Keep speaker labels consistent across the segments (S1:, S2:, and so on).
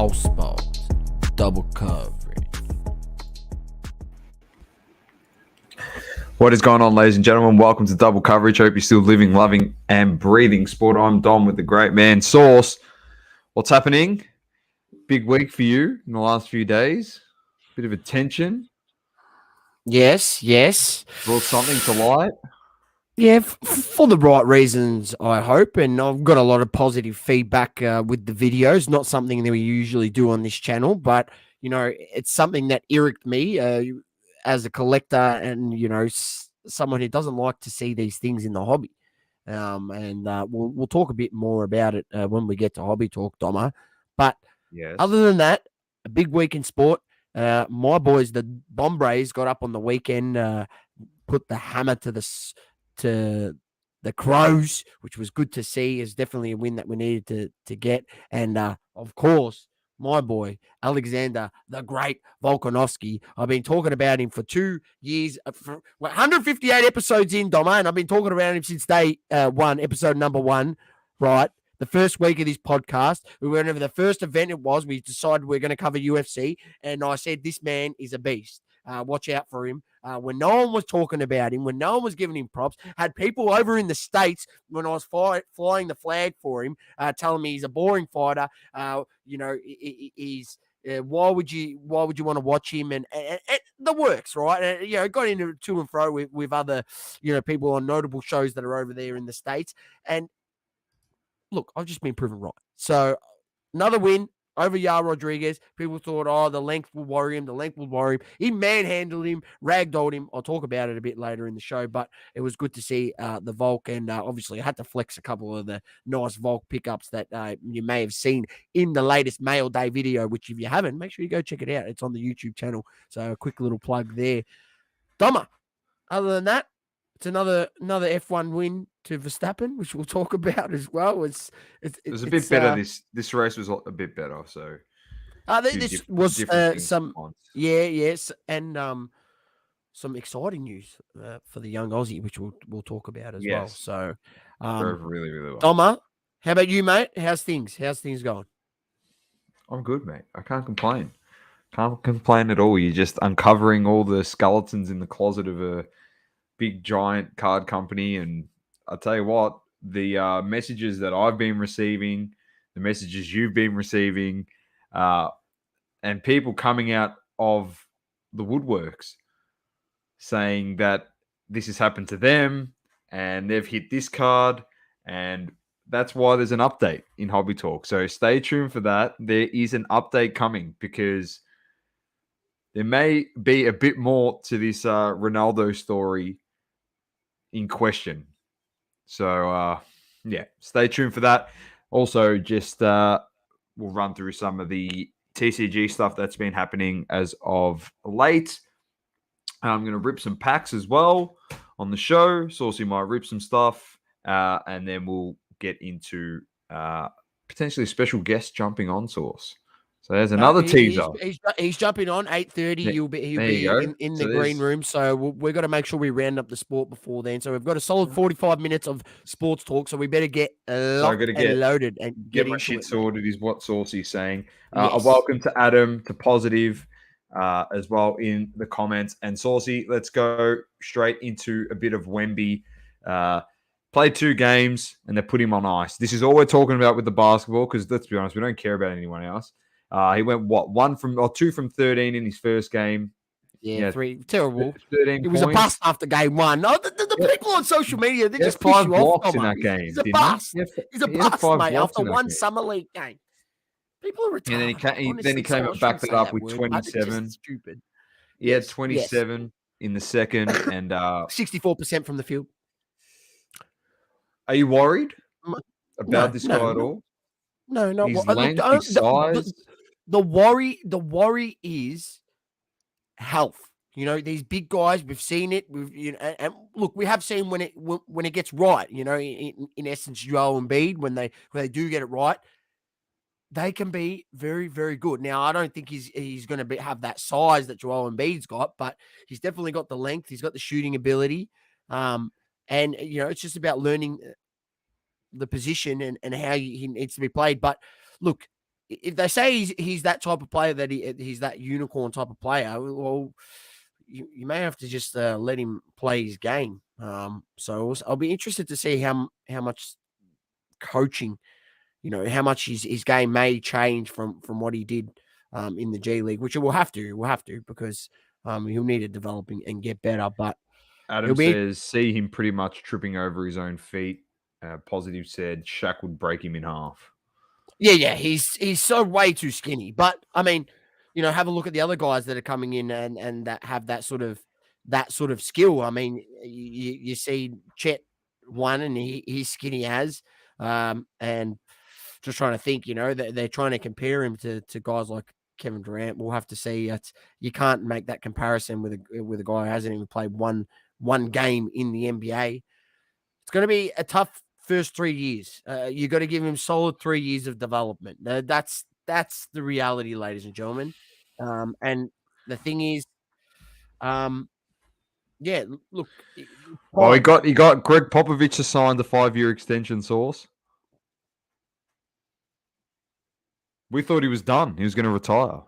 S1: Pulse Balls, double coverage.
S2: What is going on, ladies and gentlemen? Welcome to Double Coverage. Hope you're still living, loving, and breathing sport. I'm Dom with the great man, Sauce. What's happening? Big week for you in the last few days. Bit of attention.
S1: Yes.
S2: Brought something to light.
S1: Yeah, for the right reasons, I hope. And I've got a lot of positive feedback with the videos. Not something that we usually do on this channel, but, you know, it's something that irked me as a collector and, you know, someone who doesn't like to see these things in the hobby. We'll talk a bit more about it when we get to Hobby Talk, Domo. But
S2: Yes.
S1: Other than that, a big week in sport. My boys, the Bombrays, got up on the weekend, put the hammer to the Crows, which was good to see. Is definitely a win that we needed to get. And of course, my boy Alexander the Great Volkanovski. I've been talking about him for 2 years, 158 episodes in, Domo, and I've been talking about him since day one, episode number 1, right? The first week of this podcast, we went over the first event it was. We decided we're going to cover UFC, and I said, this man is a beast. Watch out for him. When no one was talking about him, when no one was giving him props, had people over in the States when I was flying the flag for him, telling me he's a boring fighter. Why would you want to watch him and the works, right? And, got into to and fro with other, people on notable shows that are over there in the States. And look, I've just been proven right. So another win over Yar Rodriguez. People thought, the length will worry him. He manhandled him, ragdolled him. I'll talk about it a bit later in the show, but it was good to see the Volk. And obviously, I had to flex a couple of the nice Volk pickups that you may have seen in the latest Mail Day video, which if you haven't, make sure you go check it out. It's on the YouTube channel. So a quick little plug there. Doma, other than that, it's another F1 win to Verstappen, which we'll talk about as well.
S2: It was a bit better. This race was a bit better. So
S1: this was yes, and some exciting news for the young Aussie, which we'll talk about as well. So
S2: really, really well.
S1: Doma, how about you, mate? How's things going?
S2: I'm good, mate. I can't complain. Can't complain at all. You're just uncovering all the skeletons in the closet of a big giant card company, and I'll tell you what, the messages that I've been receiving, the messages you've been receiving, and people coming out of the woodworks saying that this has happened to them and they've hit this card, and that's why there's an update in Hobby Talk. So stay tuned for that. There is an update coming because there may be a bit more to this Ronaldo story in question. So, stay tuned for that. Also, just we'll run through some of the TCG stuff that's been happening as of late. I'm going to rip some packs as well on the show. Saucy might rip some stuff, and then we'll get into potentially special guest jumping on, Sauce. So there's another teaser.
S1: He's jumping on 8:30. He'll be in the green room. So we've got to make sure we round up the sport before then. So we've got a solid 45 minutes of sports talk. So we better get loaded and
S2: get my shit sorted. Is what Saucy's saying.
S1: Yes.
S2: Welcome to Adam to Positive as well in the comments. And Saucy, let's go straight into a bit of Wemby. Played 2 games and they put him on ice. This is all we're talking about with the basketball because let's be honest, we don't care about anyone else. He went 2 from 13 in his first game.
S1: Yeah, 3 terrible.
S2: 13
S1: it was
S2: points.
S1: A bust after game 1. No, the people on social media, they just piss
S2: 5
S1: you off.
S2: In that game.
S1: He's a bust. He's a bust, mate. After 1 summer league game, people are retarded.
S2: And then he came and backed it up with 27.
S1: Stupid.
S2: He had 27 in the second and
S1: 64% from the field.
S2: Are you worried about this guy at all?
S1: No.
S2: His length, his size.
S1: The worry is health. These big guys, we've seen it. And look, we have seen when it gets right. In essence, Joel Embiid, when they do get it right, they can be very, very good. Now, I don't think he's going to have that size that Joel Embiid's got, but he's definitely got the length. He's got the shooting ability, and it's just about learning the position and how he needs to be played. But look, if they say he's that type of player, that he's that unicorn type of player, well, you may have to just let him play his game. So I'll be interested to see how much coaching, how much his game may change from what he did in the G League, which it will have to because he'll need to develop and get better. But
S2: Adam says, see him pretty much tripping over his own feet. Positive said Shaq would break him in half.
S1: Yeah, he's so way too skinny. But I mean, have a look at the other guys that are coming in and that have that sort of skill. I mean, you see Chet won and he's skinny as, and just trying to think, they're trying to compare him to guys like Kevin Durant. We'll have to see. You can't make that comparison with a guy who hasn't even played one game in the NBA. It's going to be a tough first 3 years. You got to give him solid 3 years of development. That's the reality, ladies and gentlemen. And the thing is, yeah, look.
S2: Well, he got Greg Popovich assigned a 5-year extension. Source. We thought he was done. He was going to retire.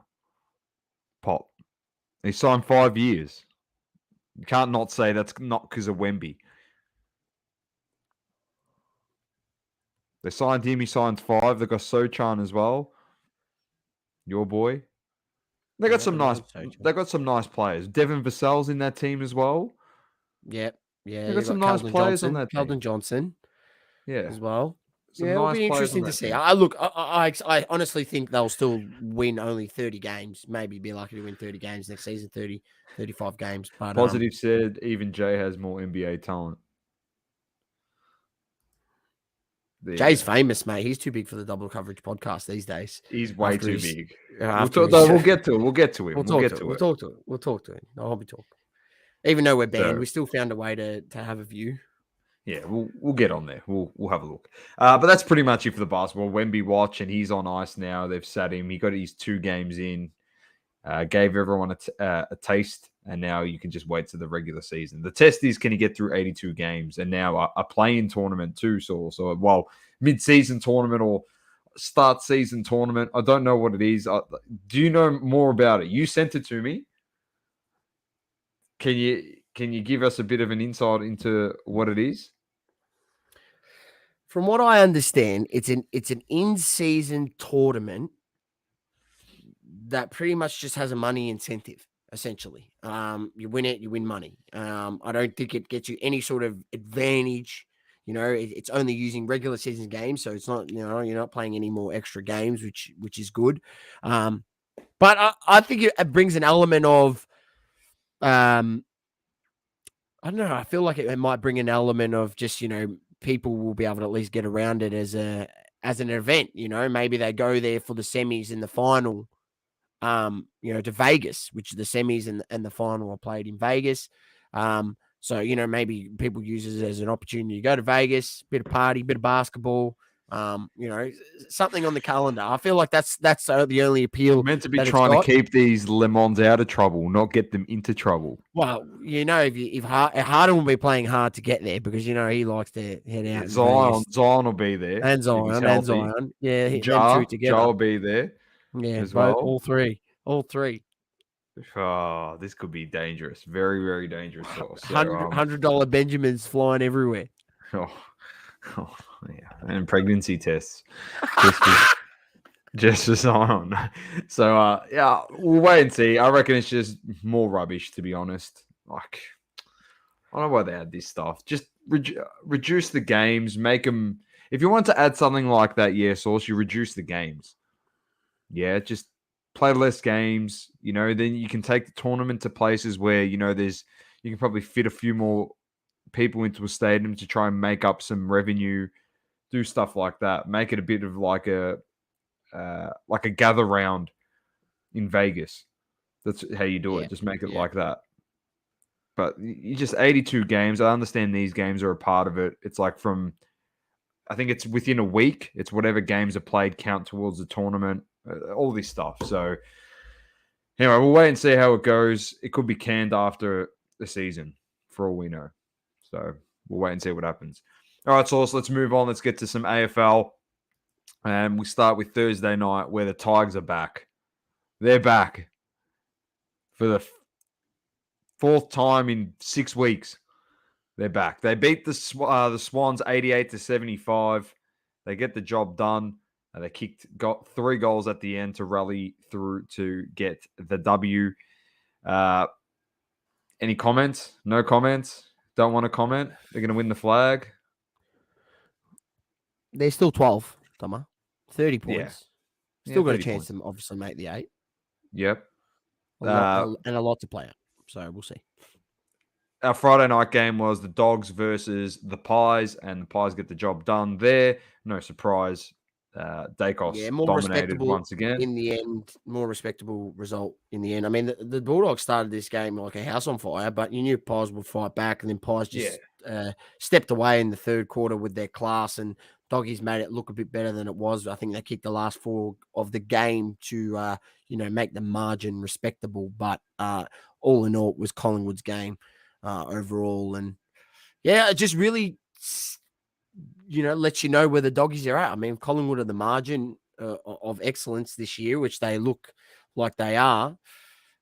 S2: Pop. He signed 5 years. You can't not say that's not because of Wemby. They signed him. He signed 5. They got Sochan as well. Your boy. They got some nice. They got some nice players. Devin Vassell's in that team as well.
S1: Yeah.
S2: They got some nice players on that team.
S1: Keldon Johnson.
S2: Yeah.
S1: As well.
S2: Some
S1: it'll
S2: nice
S1: be interesting to see. I honestly think they'll still win only 30 games. Maybe be lucky to win 30 games next season, 30, 35 games. But
S2: Positive said even Jay has more NBA talent.
S1: Jay's famous, mate. He's too big for the Double Coverage podcast these days.
S2: He's way too big.
S1: We'll
S2: get to him. We'll get to him.
S1: We'll talk to him. I'll be talking. Even though we're banned, we still found a way to have a view.
S2: Yeah, we'll get on there. We'll have a look. But that's pretty much it for the basketball. Wemby watch, and he's on ice now. They've sat him. He got his 2 games in. Gave everyone a taste, and now you can just wait to the regular season. The test is, can he get through 82 games? And now a play-in tournament too. So mid-season tournament or start season tournament. I don't know what it is. Do you know more about it? You sent it to me. Can you give us a bit of an insight into what it is?
S1: From what I understand, it's an in-season tournament that pretty much just has a money incentive, essentially. You win it, you win money. I don't think it gets you any sort of advantage. It's only using regular season games, so it's not, you're not playing any more extra games, which is good. But I think it brings an element of, I don't know. I feel like it might bring an element of just, people will be able to at least get around it as an event. Maybe they go there for the semis and the final. To Vegas, which the semis and the final are played in Vegas. So, maybe people use it as an opportunity to go to Vegas, bit of party, bit of basketball, something on the calendar. I feel like that's the only appeal.
S2: It's meant to be trying to keep these Le Mans out of trouble, not get them into trouble.
S1: Well, if Harden will be playing hard to get there because, he likes to head out.
S2: Zion will be there.
S1: And Zion. Yeah,
S2: Ja will be there.
S1: Yeah, all three.
S2: Oh, this could be dangerous. Very, very dangerous.
S1: $100 Benjamins flying everywhere.
S2: Oh, yeah, and pregnancy tests. Just as on. So, yeah, we'll wait and see. I reckon it's just more rubbish, to be honest. Like, I don't know why they add this stuff. Just reduce the games. Make them. If you want to add something like that, Source, you reduce the games. Yeah, just play less games, then you can take the tournament to places where, you can probably fit a few more people into a stadium to try and make up some revenue, do stuff like that. Make it a bit of like a gather round in Vegas. That's how you do it. Just make it like that. But you just 82 games. I understand these games are a part of it. It's like I think it's within a week. It's whatever games are played count towards the tournament. All this stuff. So anyway, we'll wait and see how it goes. It could be canned after the season, for all we know. So we'll wait and see what happens. All right, Sauce, let's move on. Let's get to some AFL. And we start with Thursday night where the Tigers are back. They're back for the fourth time in 6 weeks. They're back. They beat the Swans 88-75. They get the job done. They got 3 goals at the end to rally through to get the W. Any comments? No comments? Don't want to comment? They're going to win the flag?
S1: They're still 12, Tomo. 30 points.
S2: Yeah.
S1: Still got a
S2: 30
S1: chance
S2: points.
S1: to obviously make the 8.
S2: Yep.
S1: And a lot to play out. So we'll see.
S2: Our Friday night game was the Dogs versus the Pies, and the Pies get the job done there. No surprise. Dacos
S1: more
S2: dominated
S1: respectable
S2: once again.
S1: in the end. More respectable result in the end. I mean, the Bulldogs started this game like a house on fire, but you knew Pies would fight back, and then Pies just stepped away in the third quarter with their class, and Doggies made it look a bit better than it was. I think they kicked the last 4 of the game to make the margin respectable, but all in all, it was Collingwood's game overall, and it just really lets you know where the Doggies are at. I mean, Collingwood are the margin of excellence this year, which they look like they are.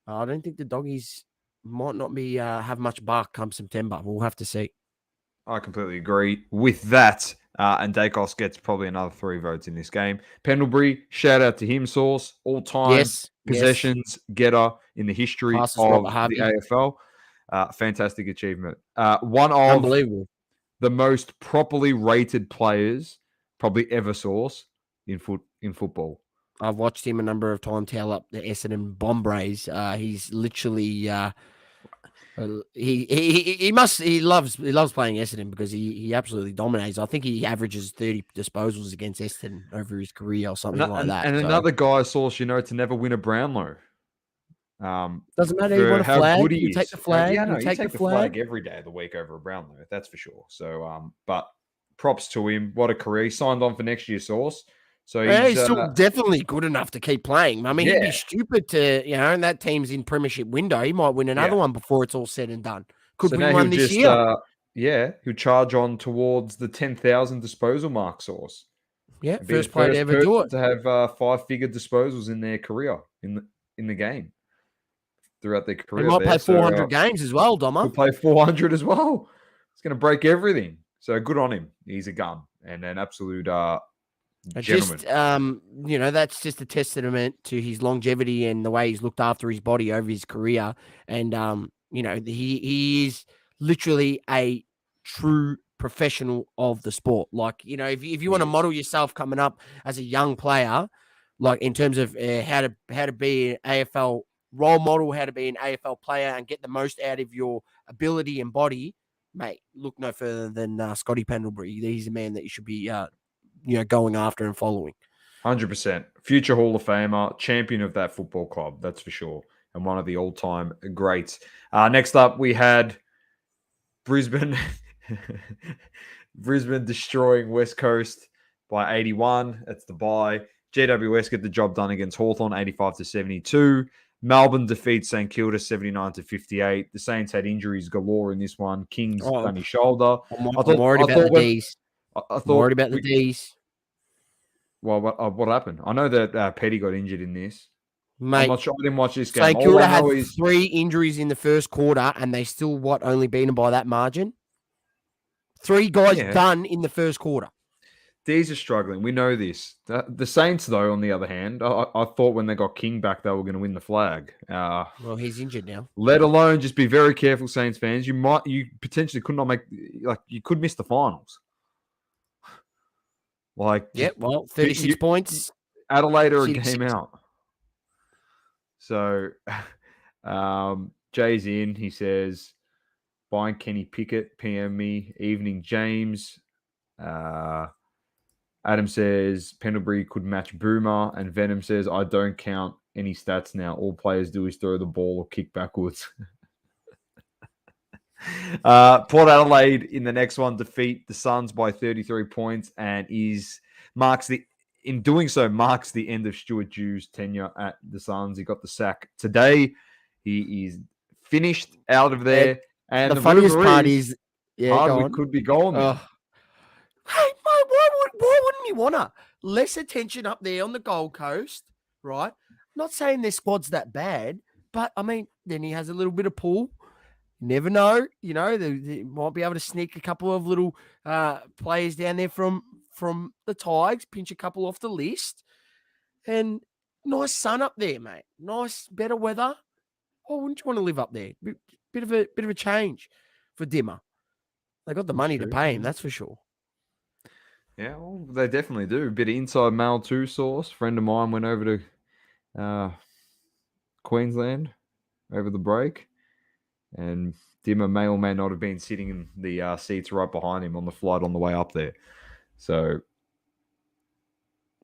S1: I don't think the Doggies might not be have much bark come September. We'll have to see.
S2: I completely agree with that. And Dacos gets probably another 3 votes in this game. Pendlebury, shout out to him, Source. All-time possessions getter in the history of the AFL. Fantastic achievement. One of
S1: unbelievable.
S2: The most properly rated players probably ever, Source, in football.
S1: I've watched him a number of times tail up the Essendon Bombrays. He's literally he loves playing Essendon because he absolutely dominates. I think he averages 30 disposals against Essendon over his career or something like that.
S2: And another guy, Source, to never win a Brownlow.
S1: Doesn't matter. You want a flag? You take the flag.
S2: You take the flag every day of the week over a Brownlow. That's for sure. So, but props to him. What a career! He signed on for next year, Source. So
S1: he's still definitely good enough to keep playing. I mean, he'd be stupid to, and that team's in premiership window. He might win another one before it's all said and done. Could win one this year.
S2: He'll charge on towards the 10,000 disposal mark, Source.
S1: Yeah, first player to ever do it.
S2: To have 5-figure disposals in their career in the game throughout their career.
S1: He might play 400 games as well, Doma.
S2: He'll play 400 as well. It's going to break everything. So good on him. He's a gun and an absolute gentleman.
S1: That's just a testament to his longevity and the way he's looked after his body over his career. And, he is literally a true professional of the sport. Like, if you want to model yourself coming up as a young player, like in terms of how to be an AFL role model, how to be an AFL player and get the most out of your ability and body, mate, look no further than Scotty Pendlebury. He's a man that you should be, going after and following.
S2: 100%. Future Hall of Famer, champion of that football club, that's for sure. And one of the all-time greats. Next up, we had Brisbane. Brisbane destroying West Coast by 81. That's the bye. GWS get the job done against Hawthorn, 85-72. Melbourne defeats St Kilda, 79-58. The Saints had injuries galore in this one. King's done his shoulder.
S1: I'm worried about the D's. I'm worried about the D's.
S2: Well, what happened? I know that Petty got injured in this.
S1: Mate,
S2: I'm not sure. I didn't watch this game.
S1: St Kilda had 3 injuries in the first quarter, and they still, only beaten by that margin? 3 guys done in the first quarter.
S2: D's are struggling. We know this. The Saints, though, on the other hand, I thought when they got King back, they were going to win the flag.
S1: Well, he's injured now.
S2: Let alone, just be very careful, Saints fans. You potentially could not you could miss the finals.
S1: 36 points.
S2: Adelaide are a game out. So, Jay's in. He says, buying Kenny Pickett, PM me. Evening, James. Adam says, Pendlebury could match Boomer. And Venom says, I don't count any stats now. All players do is throw the ball or kick backwards. Port Adelaide in the next one defeat the Suns by 33 points and marks the end of Stuart Dew's tenure at the Suns. He got the sack today. He is finished out of there. And
S1: the funniest part is,
S2: Hardwick could be going.
S1: Hey, mate, why wouldn't you wanna? less attention up there on the Gold Coast, right? Not saying their squad's that bad, but I mean, then he has a little bit of pull. Never know, they might be able to sneak a couple of little players down there from the Tigers, pinch a couple off the list, and nice sun up there, mate. Nice, better weather. Oh, wouldn't you want to live up there? Bit of a change for Dimmer. They got the money to pay him, that's for sure.
S2: Yeah, well, they definitely do. A bit of inside mail too, Source. Friend of mine went over to Queensland over the break, and Dimmer may or may not have been sitting in the seats right behind him on the flight on the way up there. So,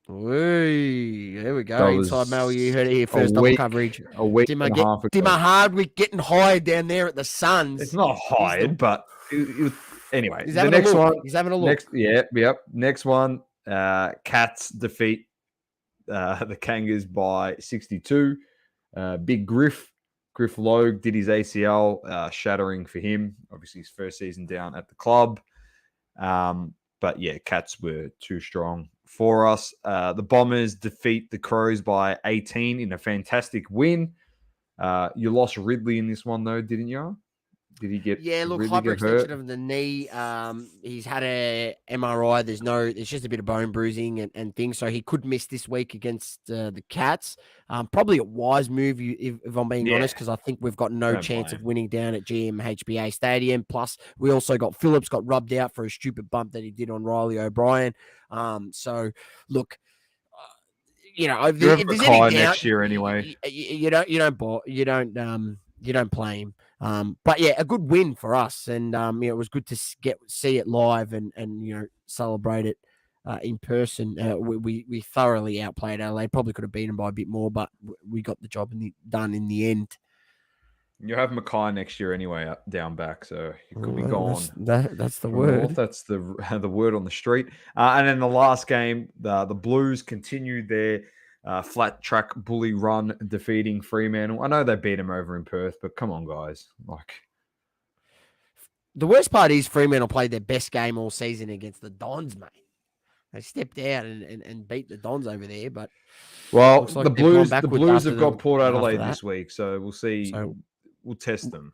S1: there we go. Inside mail, you heard it here first. Double coverage.
S2: A week and a half ago.
S1: Dimmer Hardwick getting hired down there at the Suns.
S2: It's not hired, but anyway.
S1: He's having a look.
S2: One,
S1: he's having a look.
S2: Next one, Cats defeat the Kangas by 62. Big Griff Logue did his ACL, shattering for him. Obviously, his first season down at the club. But yeah, Cats were too strong for us. The Bombers defeat the Crows by 18 in a fantastic win. You lost Ridley in this one, though, didn't you? Did he get?
S1: Yeah, look, hyperextension of the knee. He's had a MRI. There's just a bit of bone bruising and things, so he could miss this week against the Cats. Probably a wise move, if I'm being honest, because I think we've got no chance of winning down at GMHBA Stadium. Plus, we also got Phillips got rubbed out for a stupid bump that he did on Riley O'Brien. So, look. If there's any doubt,
S2: next year anyway.
S1: You don't play him. But yeah, a good win for us, and it was good to see it live and celebrate it in person. We thoroughly outplayed Adelaide. Probably could have beaten by a bit more, but we got the job done in the end.
S2: You have Mackay next year anyway, down back, so he could be gone.
S1: That's the word.
S2: North. That's the word on the street. And then the last game, the Blues continued their flat track bully run, defeating Fremantle. I know they beat them over in Perth, but come on, guys.
S1: The worst part is Fremantle played their best game all season against the Dons, mate. They stepped out and beat the Dons over there, but
S2: the Blues have got Port Adelaide this week, so we'll see.
S1: So,
S2: we'll test them.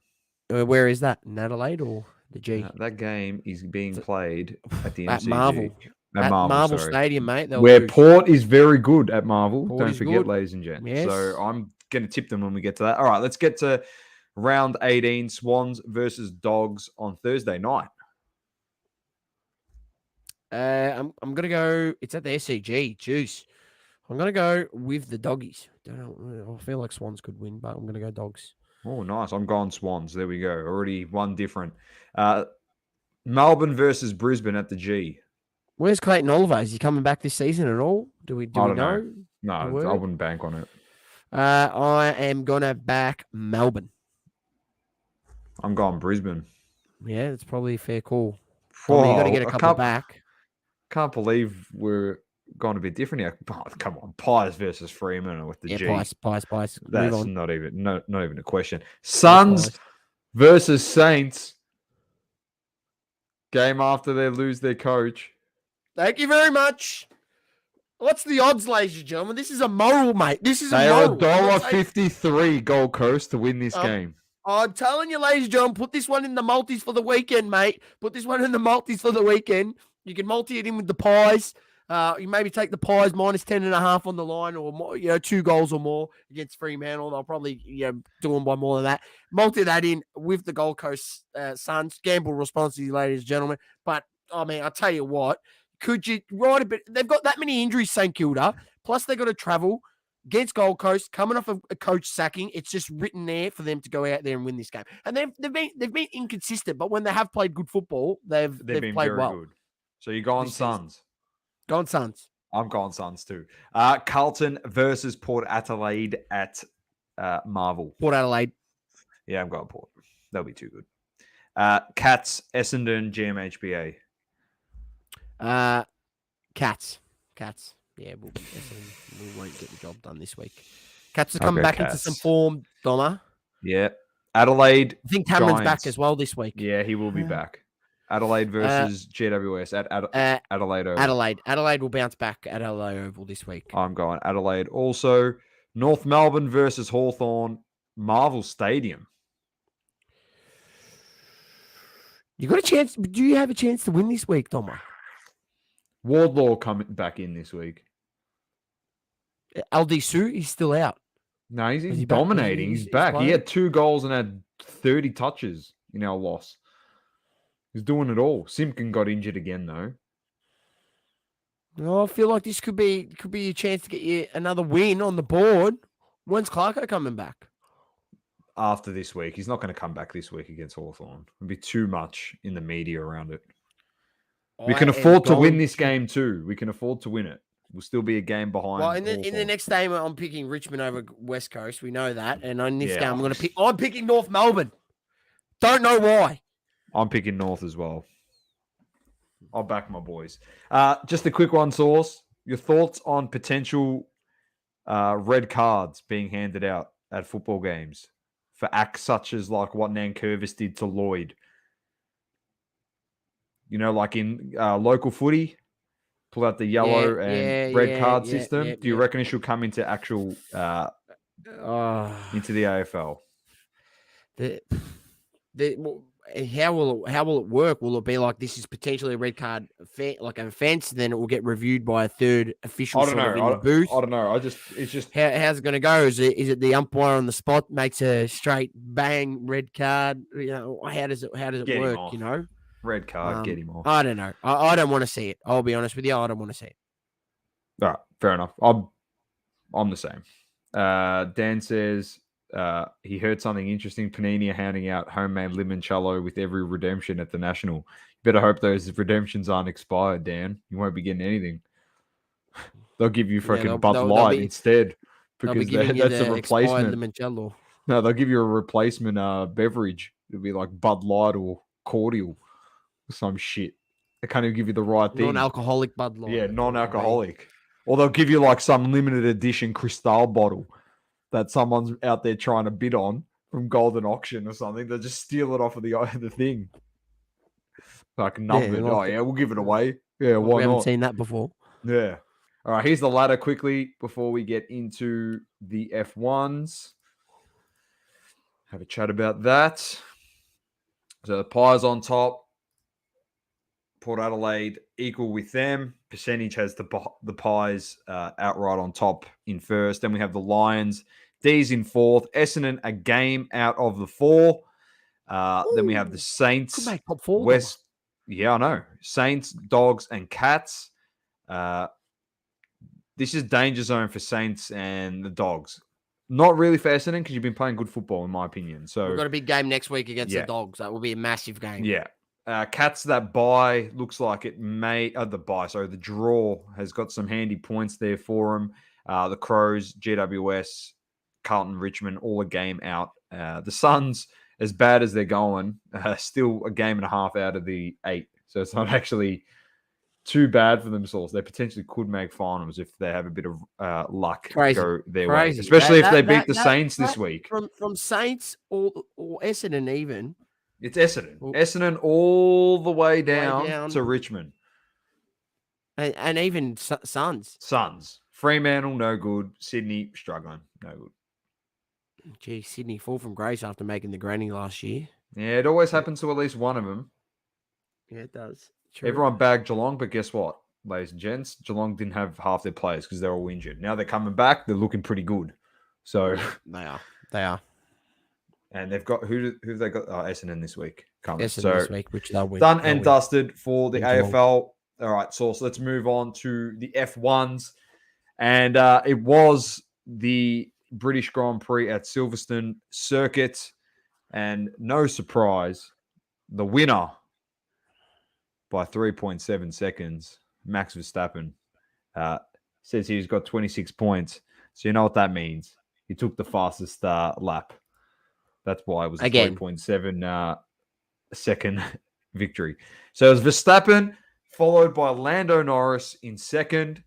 S1: Where is that? In Adelaide or the G?
S2: That game is being played at the MCG.
S1: At Marvel. At Marvel Stadium, mate.
S2: Where Port is very good at Marvel. Don't forget, ladies and gents. Yes. So I'm going to tip them when we get to that. All right, let's get to round 18, Swans versus Dogs on Thursday night.
S1: I'm going to go, it's at the SCG, juice. I'm going to go with the Doggies. I feel like Swans could win, but I'm going to go Dogs.
S2: Oh, nice. I'm going Swans. There we go. Already one different. Melbourne versus Brisbane at the G.
S1: Where's Clayton Oliver? Is he coming back this season at all? Do we know?
S2: No, I wouldn't bank on it.
S1: I am going to back Melbourne.
S2: I'm going Brisbane.
S1: Yeah, it's probably a fair call. You got to get a couple back.
S2: Can't believe we're going to be different here. Oh, come on, Pies versus Freeman with the G.
S1: Pies.
S2: That's not even a question. Suns versus Saints. Game after they lose their coach.
S1: Thank you very much. What's the odds, ladies and gentlemen? This is a moral, mate. This is
S2: they are $1.53 Gold Coast to win this game.
S1: I'm telling you, ladies and gentlemen, put this one in the multis for the weekend, mate. Put this one in the multis for the weekend. You can multi it in with the Pies. You maybe take the Pies minus 10.5 on the line, or more, 2 goals or more against Fremantle. They'll probably do them by more than that. Multi that in with the Gold Coast Suns. Gamble responsibly, ladies and gentlemen. But I mean, I tell you what, could you write a bit? They've got that many injuries, St Kilda. Plus, they've got to travel against Gold Coast, coming off a coach sacking. It's just written there for them to go out there and win this game. And they've been inconsistent, but when they have played good football, they've been played very well. Good.
S2: So you're going Suns.
S1: Going Suns.
S2: I'm going Suns too. Carlton versus Port Adelaide at Marvel.
S1: Port Adelaide.
S2: Yeah, I'm going Port. That'll be too good. Cats, Essendon, GMHBA.
S1: Cats. Yeah, we won't get the job done this week. Cats are coming back into some form, Donna.
S2: Yeah. Adelaide.
S1: I think Cameron's back as well this week.
S2: Yeah, he will be back. Adelaide versus GWS at Adelaide Oval.
S1: Adelaide will bounce back at Adelaide Oval this week.
S2: I'm going Adelaide. Also, North Melbourne versus Hawthorn, Marvel Stadium.
S1: You got a chance? Do you have a chance to win this week, Tomo?
S2: Wardlaw coming back in this week.
S1: LD Sue, he's still out.
S2: No, he's dominating. He's back. He had 2 goals and had 30 touches in our loss. He's doing it all. Simpkin got injured again, though.
S1: Oh, I feel like this could be a chance to get you another win on the board. When's Clarko coming back?
S2: After this week. He's not going to come back this week against Hawthorn. It'll be too much in the media around it. We can afford to win this game too. We can afford to win it. We'll still be a game behind.
S1: Well, in the next game, I'm picking Richmond over West Coast. We know that. And on this game, I'm picking North Melbourne. Don't know why.
S2: I'm picking North as well. I'll back my boys. Just a quick one, Source. Your thoughts on potential red cards being handed out at football games for acts such as like what Nankervis did to Lloyd? You know, like in local footy, pull out the yellow and red card system. Do you reckon it should come into actual into the AFL?
S1: How will it work? Will it be like this is potentially a red card, like an offence, then it will get reviewed by a third official in the booth?
S2: I don't know. It's just
S1: how's it going to go? Is it the umpire on the spot makes a straight bang red card? You know, how does it work? You know,
S2: red card, get him off.
S1: I don't know. I don't want to see it. I'll be honest with you. I don't want to see it.
S2: All right, fair enough. I'm the same. Dan says. He heard something interesting. Panini are handing out homemade limoncello with every redemption at the National. You better hope those redemptions aren't expired, Dan. You won't be getting anything. They'll give you freaking Bud Light instead because that's a replacement.
S1: Limoncello.
S2: No, they'll give you a replacement beverage. It'll be like Bud Light or cordial or some shit. They can't even give you the right thing.
S1: Non-alcoholic Bud Light.
S2: Yeah, non-alcoholic. Or they'll give you like some limited edition Cristal bottle that someone's out there trying to bid on from Golden Auction or something. They'll just steal it off of the thing. Like numbered. We'll give it away. Yeah, why not? We
S1: haven't seen that before.
S2: Yeah. All right, here's the ladder quickly before we get into the F1s. Have a chat about that. So the Pies on top. Port Adelaide equal with them. Percentage has the Pies outright on top in first. Then we have the Lions. D's in fourth. Essendon a game out of the 4. Then we have the Saints.
S1: Could make top 4.
S2: West. Yeah, I know. Saints, Dogs, and Cats. This is danger zone for Saints and the Dogs. Not really for Essendon because you've been playing good football, in my opinion. So
S1: we've got a big game next week against the Dogs. That will be a massive game.
S2: Yeah. Cats that bye looks like it may the draw has got some handy points there for them. The Crows, GWS, Carlton, Richmond, all a game out. The Suns, as bad as they're going, still a game and a half out of the 8. So it's not actually too bad for themselves. They potentially could make finals if they have a bit of luck go their way, especially if they beat the Saints this week.
S1: From Saints or Essendon even.
S2: It's Essendon. Essendon all the way down to Richmond.
S1: And even Suns.
S2: Suns. Fremantle, no good. Sydney, struggling. No good.
S1: Gee, Sydney fall from grace after making the granny last year.
S2: Yeah, it always happens to at least one of them.
S1: Yeah, it does. True.
S2: Everyone bagged Geelong, but guess what, ladies and gents? Geelong didn't have half their players because they're all injured. Now they're coming back. They're looking pretty good. So
S1: They are.
S2: And they've got who have they got? Essendon this week.
S1: This week, which they'll win.
S2: Done and dusted for the AFL. All right, so let's move on to the F1s. And it was the British Grand Prix at Silverstone Circuit. And no surprise, the winner by 3.7 seconds, Max Verstappen, says he's got 26 points. So you know what that means. He took the fastest lap. That's why it was a 3.7 second victory. So it was Verstappen, followed by Lando Norris in second,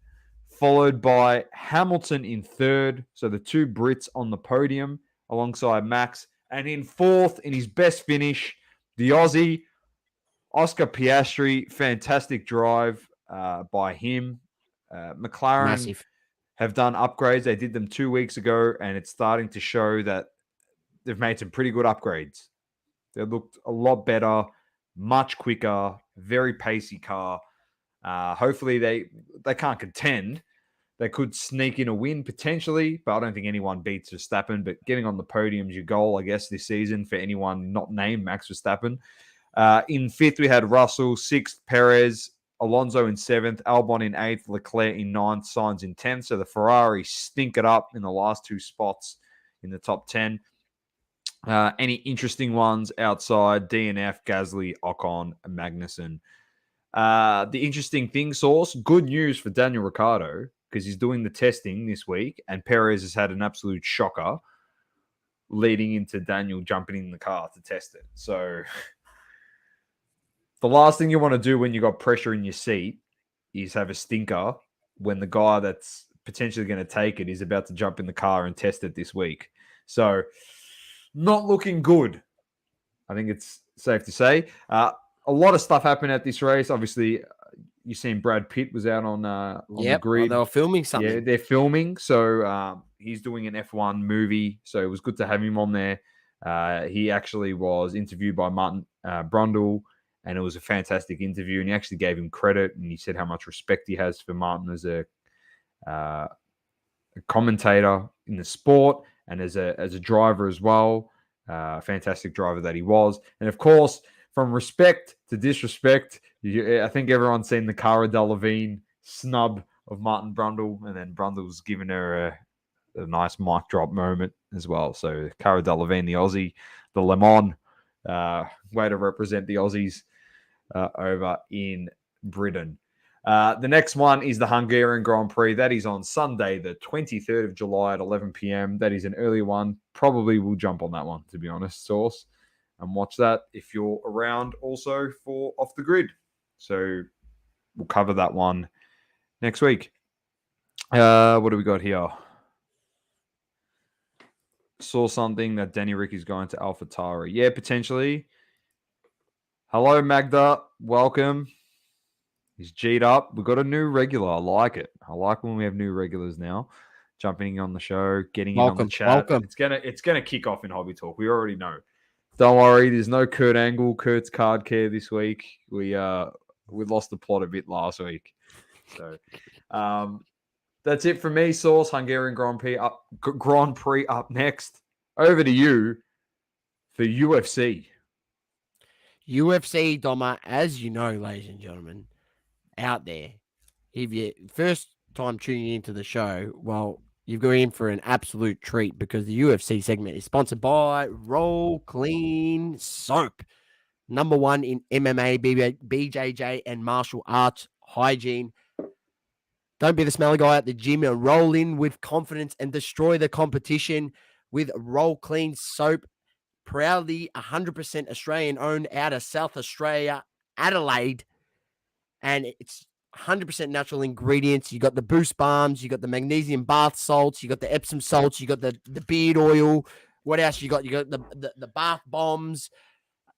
S2: followed by Hamilton in third. So the 2 Brits on the podium alongside Max. And in fourth, in his best finish, the Aussie, Oscar Piastri, fantastic drive by him. McLaren
S1: Massive.
S2: have done upgrades. They did them 2 weeks ago, and it's starting to show that they've made some pretty good upgrades. They looked a lot better, much quicker, very pacey car. Hopefully they can't contend. They could sneak in a win potentially, but I don't think anyone beats Verstappen. But getting on the podium is your goal, I guess, this season for anyone not named Max Verstappen. In fifth, we had Russell. Sixth, Perez. Alonso in seventh. Albon in eighth. Leclerc in ninth. Sainz in 10th. So the Ferrari stink it up in the last two spots in the top 10. Any interesting ones outside DNF, Gasly, Ocon, Magnussen? The interesting thing, Source, good news for Daniel Ricciardo because he's doing the testing this week, and Perez has had an absolute shocker leading into Daniel jumping in the car to test it. So the last thing you want to do when you got pressure in your seat is have a stinker when the guy that's potentially going to take it is about to jump in the car and test it this week. So not looking good, I think it's safe to say. A lot of stuff happened at this race. Obviously, you've seen Brad Pitt was out on the grid.
S1: They were filming something.
S2: Yeah, they're filming. So he's doing an F1 movie. So it was good to have him on there. He actually was interviewed by Martin Brundle, and it was a fantastic interview. And he actually gave him credit, and he said how much respect he has for Martin as a commentator in the sport and as a driver as well. Fantastic driver that he was. And of course, from respect to disrespect, I think everyone's seen the Cara Delevingne snub of Martin Brundle, and then Brundle's given her a nice mic drop moment as well. So Cara Delevingne, the Aussie, the Le Mans, way to represent the Aussies over in Britain. The next one is the Hungarian Grand Prix. That is on Sunday, the 23rd of July at 11 p.m. That is an early one. Probably will jump on that one, to be honest, Source, and watch that if you're around also for Off the Grid. So we'll cover that one next week. What do we got here? Saw something that Danny Rick is going to AlphaTauri. Yeah, potentially. Hello, Magda. Welcome. He's G'd up. We've got a new regular. I like it. I like when we have new regulars now. Jumping on the show, getting in on the chat.
S1: Welcome.
S2: It's gonna kick off in Hobby Talk. We already know. Don't worry, there's no Kurt Angle, Kurt's card care this week. We lost the plot a bit last week. So that's it for me, Source. Hungarian Grand Prix up next. Over to you for UFC.
S1: UFC, Doma, as you know, ladies and gentlemen, out there, if you first time tuning into the show, well, you've got in for an absolute treat because the UFC segment is sponsored by Roll Clean Soap, #1 in MMA, BJJ, and martial arts hygiene. Don't be the smelly guy at the gym and roll in with confidence and destroy the competition with Roll Clean Soap. Proudly 100% Australian owned out of South Australia, Adelaide. And it's 100% natural ingredients. You got the Boost Balms, you got the magnesium bath salts, you got the Epsom salts, you got the beard oil. What else you got? You got the bath bombs.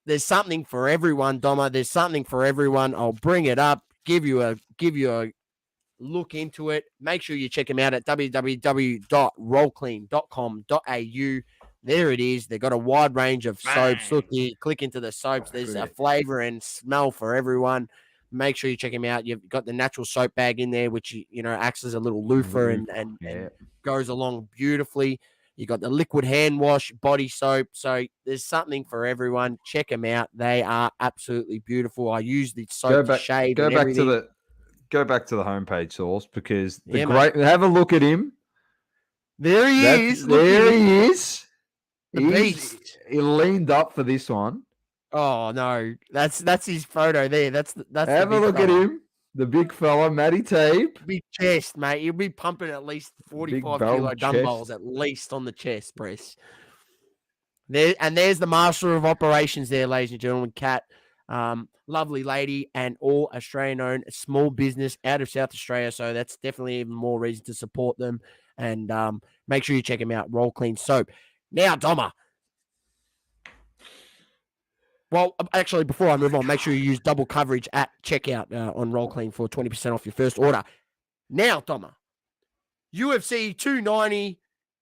S1: There's something for everyone, Doma. There's something for everyone. I'll bring it up, give you a look into it. Make sure you check them out at www.rollclean.com.au. There it is. They've got a wide range of soaps. Look here, click into the soaps. There's a flavor and smell for everyone. Make sure you check them out. You've got the natural soap bag in there, which acts as a little loofah and goes along beautifully. You got the liquid hand wash, body soap. So there's something for everyone. Check them out. They are absolutely beautiful. I use the soap to shave. Go back to the
S2: homepage, Source, because have a look at him.
S1: There he is.
S2: There he is.
S1: The beast.
S2: He leaned up for this one.
S1: Oh no, that's his photo there. That's
S2: have a look at him, the big fella, Matty Tape.
S1: Big chest, mate. He'll be pumping at least 45 kilo dumbbells at least on the chest press. There's the master of operations there, ladies and gentlemen, Kat. Lovely lady and all Australian owned small business out of South Australia. So that's definitely even more reason to support them. And make sure you check them out. Roll Clean Soap. Now, Doma. Well, actually, before I move on, make sure you use double coverage at checkout on Roll Clean for 20% off your first order. Now, Doma, UFC 290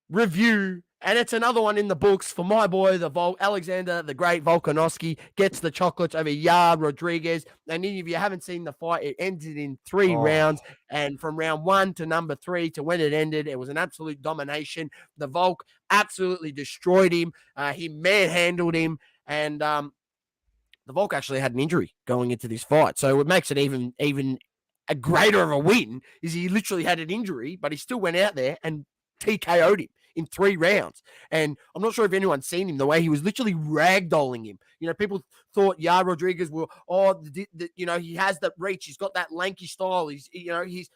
S1: review, and it's another one in the books for my boy, Alexander the Great Volkanovski, gets the chocolates over Yair Rodriguez. And if you haven't seen the fight, it ended in 3 rounds. And from round 1 to number 3 to when it ended, it was an absolute domination. The Volk absolutely destroyed him. He manhandled him. And the Volk actually had an injury going into this fight. So what makes it even a greater of a win is he literally had an injury, but he still went out there and TKO'd him in 3 rounds. And I'm not sure if anyone's seen him, the way he was literally ragdolling him. People thought Yair Rodriguez will, he has that reach. He's got that lanky style. It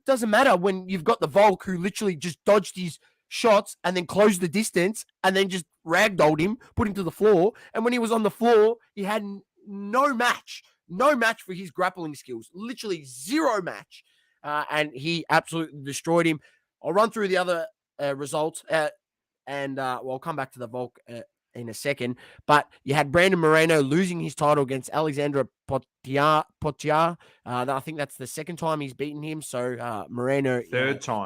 S1: doesn't matter when you've got the Volk who literally just dodged his shots and then closed the distance and then just ragdolled him, put him to the floor. And when he was on the floor, he had no match for his grappling skills, literally 0 match. And he absolutely destroyed him. I'll run through the other results and we'll come back to the Volk in a second. But you had Brandon Moreno losing his title against Alexandre Potier. I think that's the second time he's beaten him. So Moreno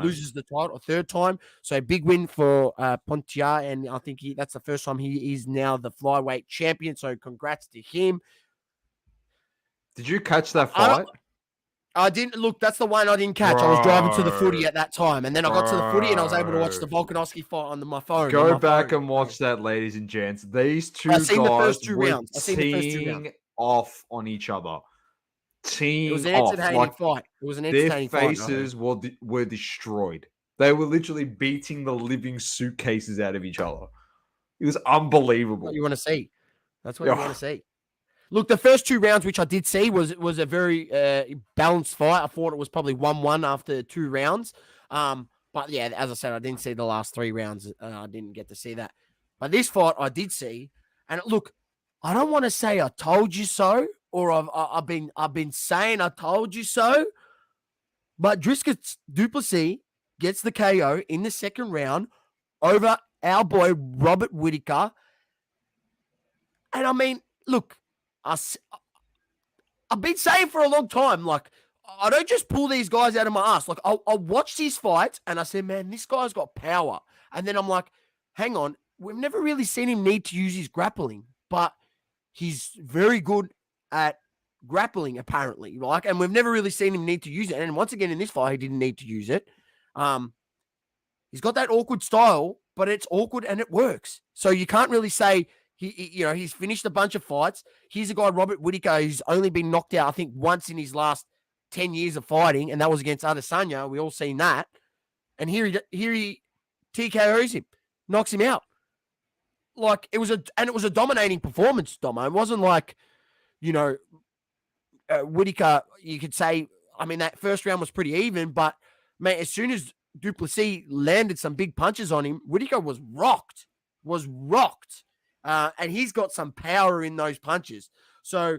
S1: loses the title, 3rd time. So big win for Potier, and I think that's the first time he is now the flyweight champion. So congrats to him.
S2: Did you catch that fight?
S1: I didn't look. That's the one I didn't catch. I was driving to the footy at that time, and then I got to the footy, and I was able to watch the Volkanovski fight on my phone.
S2: Go back and watch that, ladies and gents. These two guys were teeing off on each other. It was an entertaining fight. It was an entertaining fight. Their faces were destroyed. They were literally beating the living suitcases out of each other. It was unbelievable.
S1: That's what you want to see. That's what you want to see. Look, the first 2 rounds, which I did see, was a very balanced fight. I thought it was probably 1-1 after 2 rounds. But yeah, as I said, I didn't see the last 3 rounds. I didn't get to see that. But this fight I did see. And look, I don't want to say I told you so, or I've been saying I told you so. But Dricus Du Plessis gets the KO in the 2nd round over our boy Robert Whittaker. And I mean, look, I've been saying for a long time, like, I don't just pull these guys out of my ass. Like, I watched these fights and I said, man, this guy's got power. And then I'm like, hang on, we've never really seen him need to use his grappling, but he's very good at grappling, apparently. Like, and we've never really seen him need to use it. And once again, in this fight, he didn't need to use it. He's got that awkward style, but it's awkward and it works. So you can't really say he's finished a bunch of fights. Here's a guy, Robert Whittaker, who's only been knocked out, I think, once in his last 10 years of fighting, and that was against Adesanya. We all seen that. And here he TKOs him, knocks him out. Like, it was a dominating performance, Domo. It wasn't like, Whittaker, you could say, I mean, that first round was pretty even, but, man, as soon as Du Plessis landed some big punches on him, Whittaker was rocked. And he's got some power in those punches. So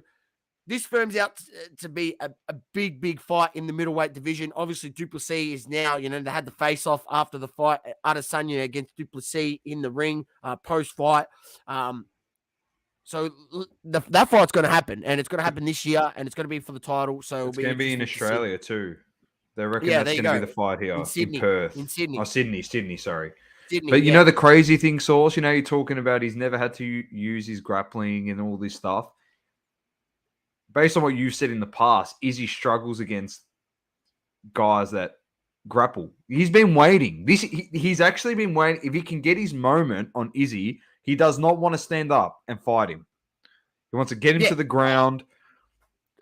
S1: this firms out to be a big, big fight in the middleweight division. Obviously, Du Plessis is now, they had the face-off after the fight, Adesanya against Du Plessis in the ring post-fight. So that fight's going to happen, and it's going to happen this year, and it's going to be for the title. So
S2: it's going to be in Australia too. They reckon that's going to be the fight here in Perth.
S1: In Sydney.
S2: Oh, Sydney, sorry.
S1: Sydney,
S2: but you know the crazy thing, Sauce, you're talking about he's never had to use his grappling and all this stuff. Based on what you've said in the past, Izzy struggles against guys that grapple. He's been waiting. He's actually been waiting. If he can get his moment on Izzy, he does not want to stand up and fight him. He wants to get him to the ground.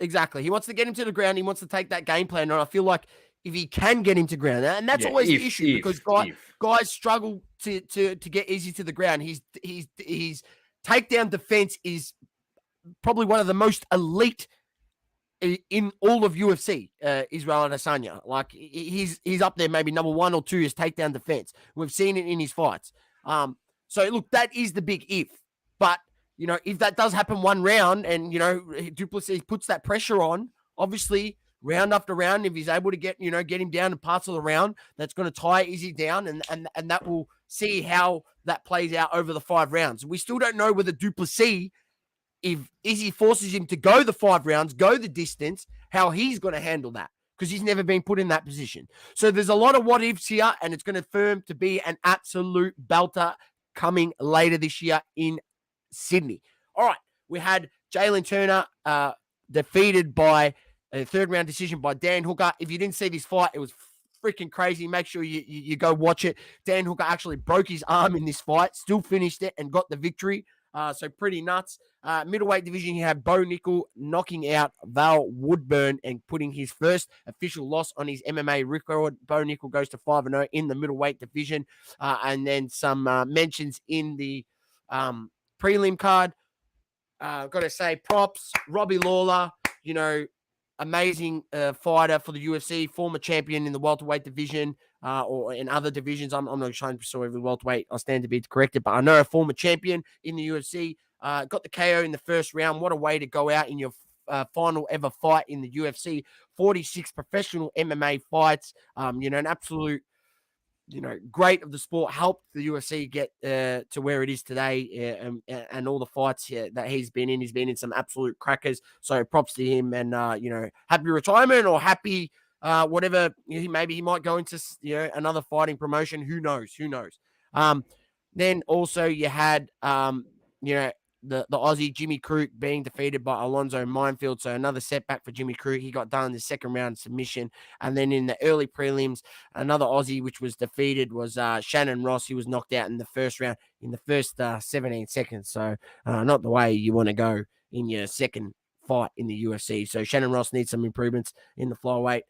S1: Exactly. He wants to get him to the ground. He wants to take that game plan. And I feel like if he can get him to ground, and that's always the issue because guys struggle to get Izzy to the ground. His takedown defense is probably one of the most elite in all of UFC. Israel Adesanya, like he's up there, maybe number 1 or 2 is takedown defense. We've seen it in his fights. So look, that is the big if. But if that does happen one round, and Du Plessis puts that pressure on, obviously, round after round, if he's able to get him down in parts of the round, that's going to tie Izzy down, and that will see how that plays out over the 5 rounds. We still don't know whether Du Plessis if Izzy forces him to go the 5 rounds, go the distance, how he's going to handle that, because he's never been put in that position. So there's a lot of what ifs here, and it's going to firm to be an absolute belter coming later this year in Sydney. All right, we had Jalen Turner defeated by a 3rd round decision by Dan Hooker. If you didn't see this fight, it was freaking crazy. Make sure you go watch it. Dan Hooker actually broke his arm in this fight, still finished it, and got the victory. So pretty nuts. Middleweight division, you have Bo Nickel knocking out Val Woodburn and putting his first official loss on his MMA record. Bo Nickel goes to 5-0 in the middleweight division. And then some mentions in the prelim card. Got to say props. Robbie Lawler, amazing fighter for the UFC, former champion in the welterweight division or in other divisions. I'm not trying to every welterweight. I stand to be corrected, but I know a former champion in the UFC. Got the KO in the 1st round. What a way to go out in your final ever fight in the UFC. 46 professional MMA fights. An absolute great of the sport, helped the UFC get to where it is today, and all the fights that he's been in. He's been in some absolute crackers. So props to him, and happy retirement or happy whatever. Maybe he might go into another fighting promotion. Who knows? Then also you had the Aussie Jimmy Crute being defeated by Alonzo Minefield. So another setback for Jimmy Crute. He got done in the 2nd round submission. And then in the early prelims, another Aussie which was defeated was Shannon Ross. He was knocked out in the 1st round in the first 17 seconds. So not the way you want to go in your 2nd fight in the UFC. So Shannon Ross needs some improvements in the flyweight.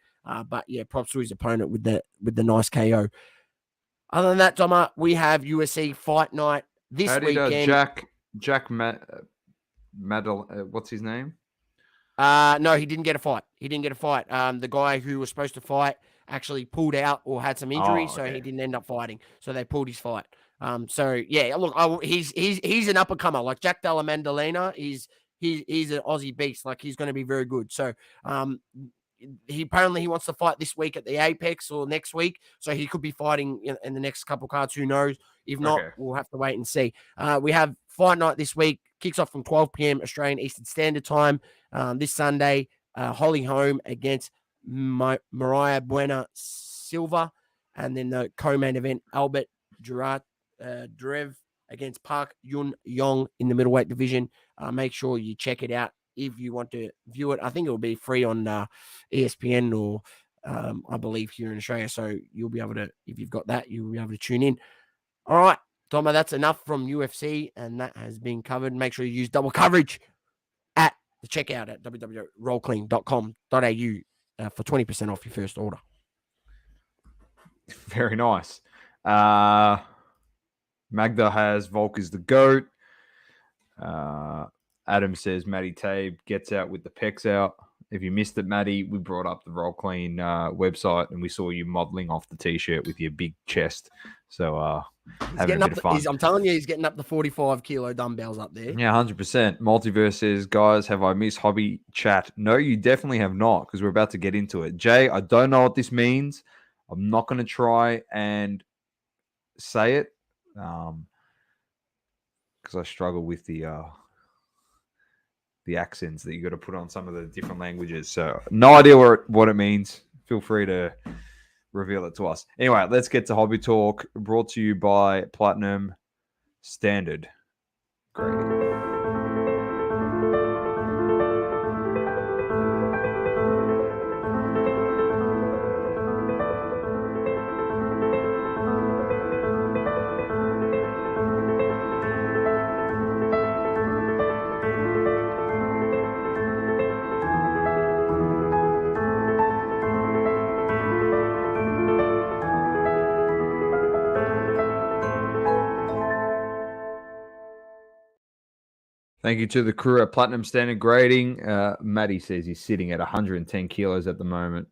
S1: But yeah, props to his opponent with the nice KO. Other than that, Doma, we have UFC Fight Night this weekend.
S2: Jack what's his name?
S1: No, he didn't get a fight. The guy who was supposed to fight actually pulled out or had some injury, so he didn't end up fighting. So they pulled his fight. So yeah, look, he's an up and comer like Jack Della Maddalena. He's an Aussie beast. Like, he's going to be very good. So he wants to fight this week at the Apex or next week, so he could be fighting in the next couple cards. Who knows? If not, we'll have to wait and see. We have Fight Night this week. Kicks off from 12 p.m. Australian Eastern Standard Time this Sunday. Holly Holm against Mariah Buena Silva, and then the co-main event, Albert Drev against Park Yun Yong in the middleweight division. Make sure you check it out if you want to view it. I think it will be free on ESPN or I believe here in Australia. So you'll be able to, if you've got that, you'll be able to tune in. All right, Tomo, that's enough from UFC, and that has been covered. Make sure you use double coverage at the checkout at www.rollclean.com.au for 20% off your first order.
S2: Very nice. Magda has Volk is the GOAT. Adam says Matty Tabe gets out with the pecs out. If you missed it, Matty, we brought up the Roll Clean website and we saw you modeling off the t-shirt with your big chest. So having a bit of fun.
S1: I'm telling you, he's getting up the 45 kilo dumbbells up there.
S2: Yeah, 100%. Multiverse says, guys, have I missed hobby chat? No, you definitely have not, because we're about to get into it. Jay, I don't know what this means. I'm not going to try and say it because I struggle with the accents that you got to put on some of the different languages. So no idea what it means. Feel free to reveal it to us. Anyway, let's get to Hobby Talk, brought to you by Platinum Standard Grading. Thank you to the crew at Platinum Standard Grading. Matty says he's sitting at 110 kilos at the moment.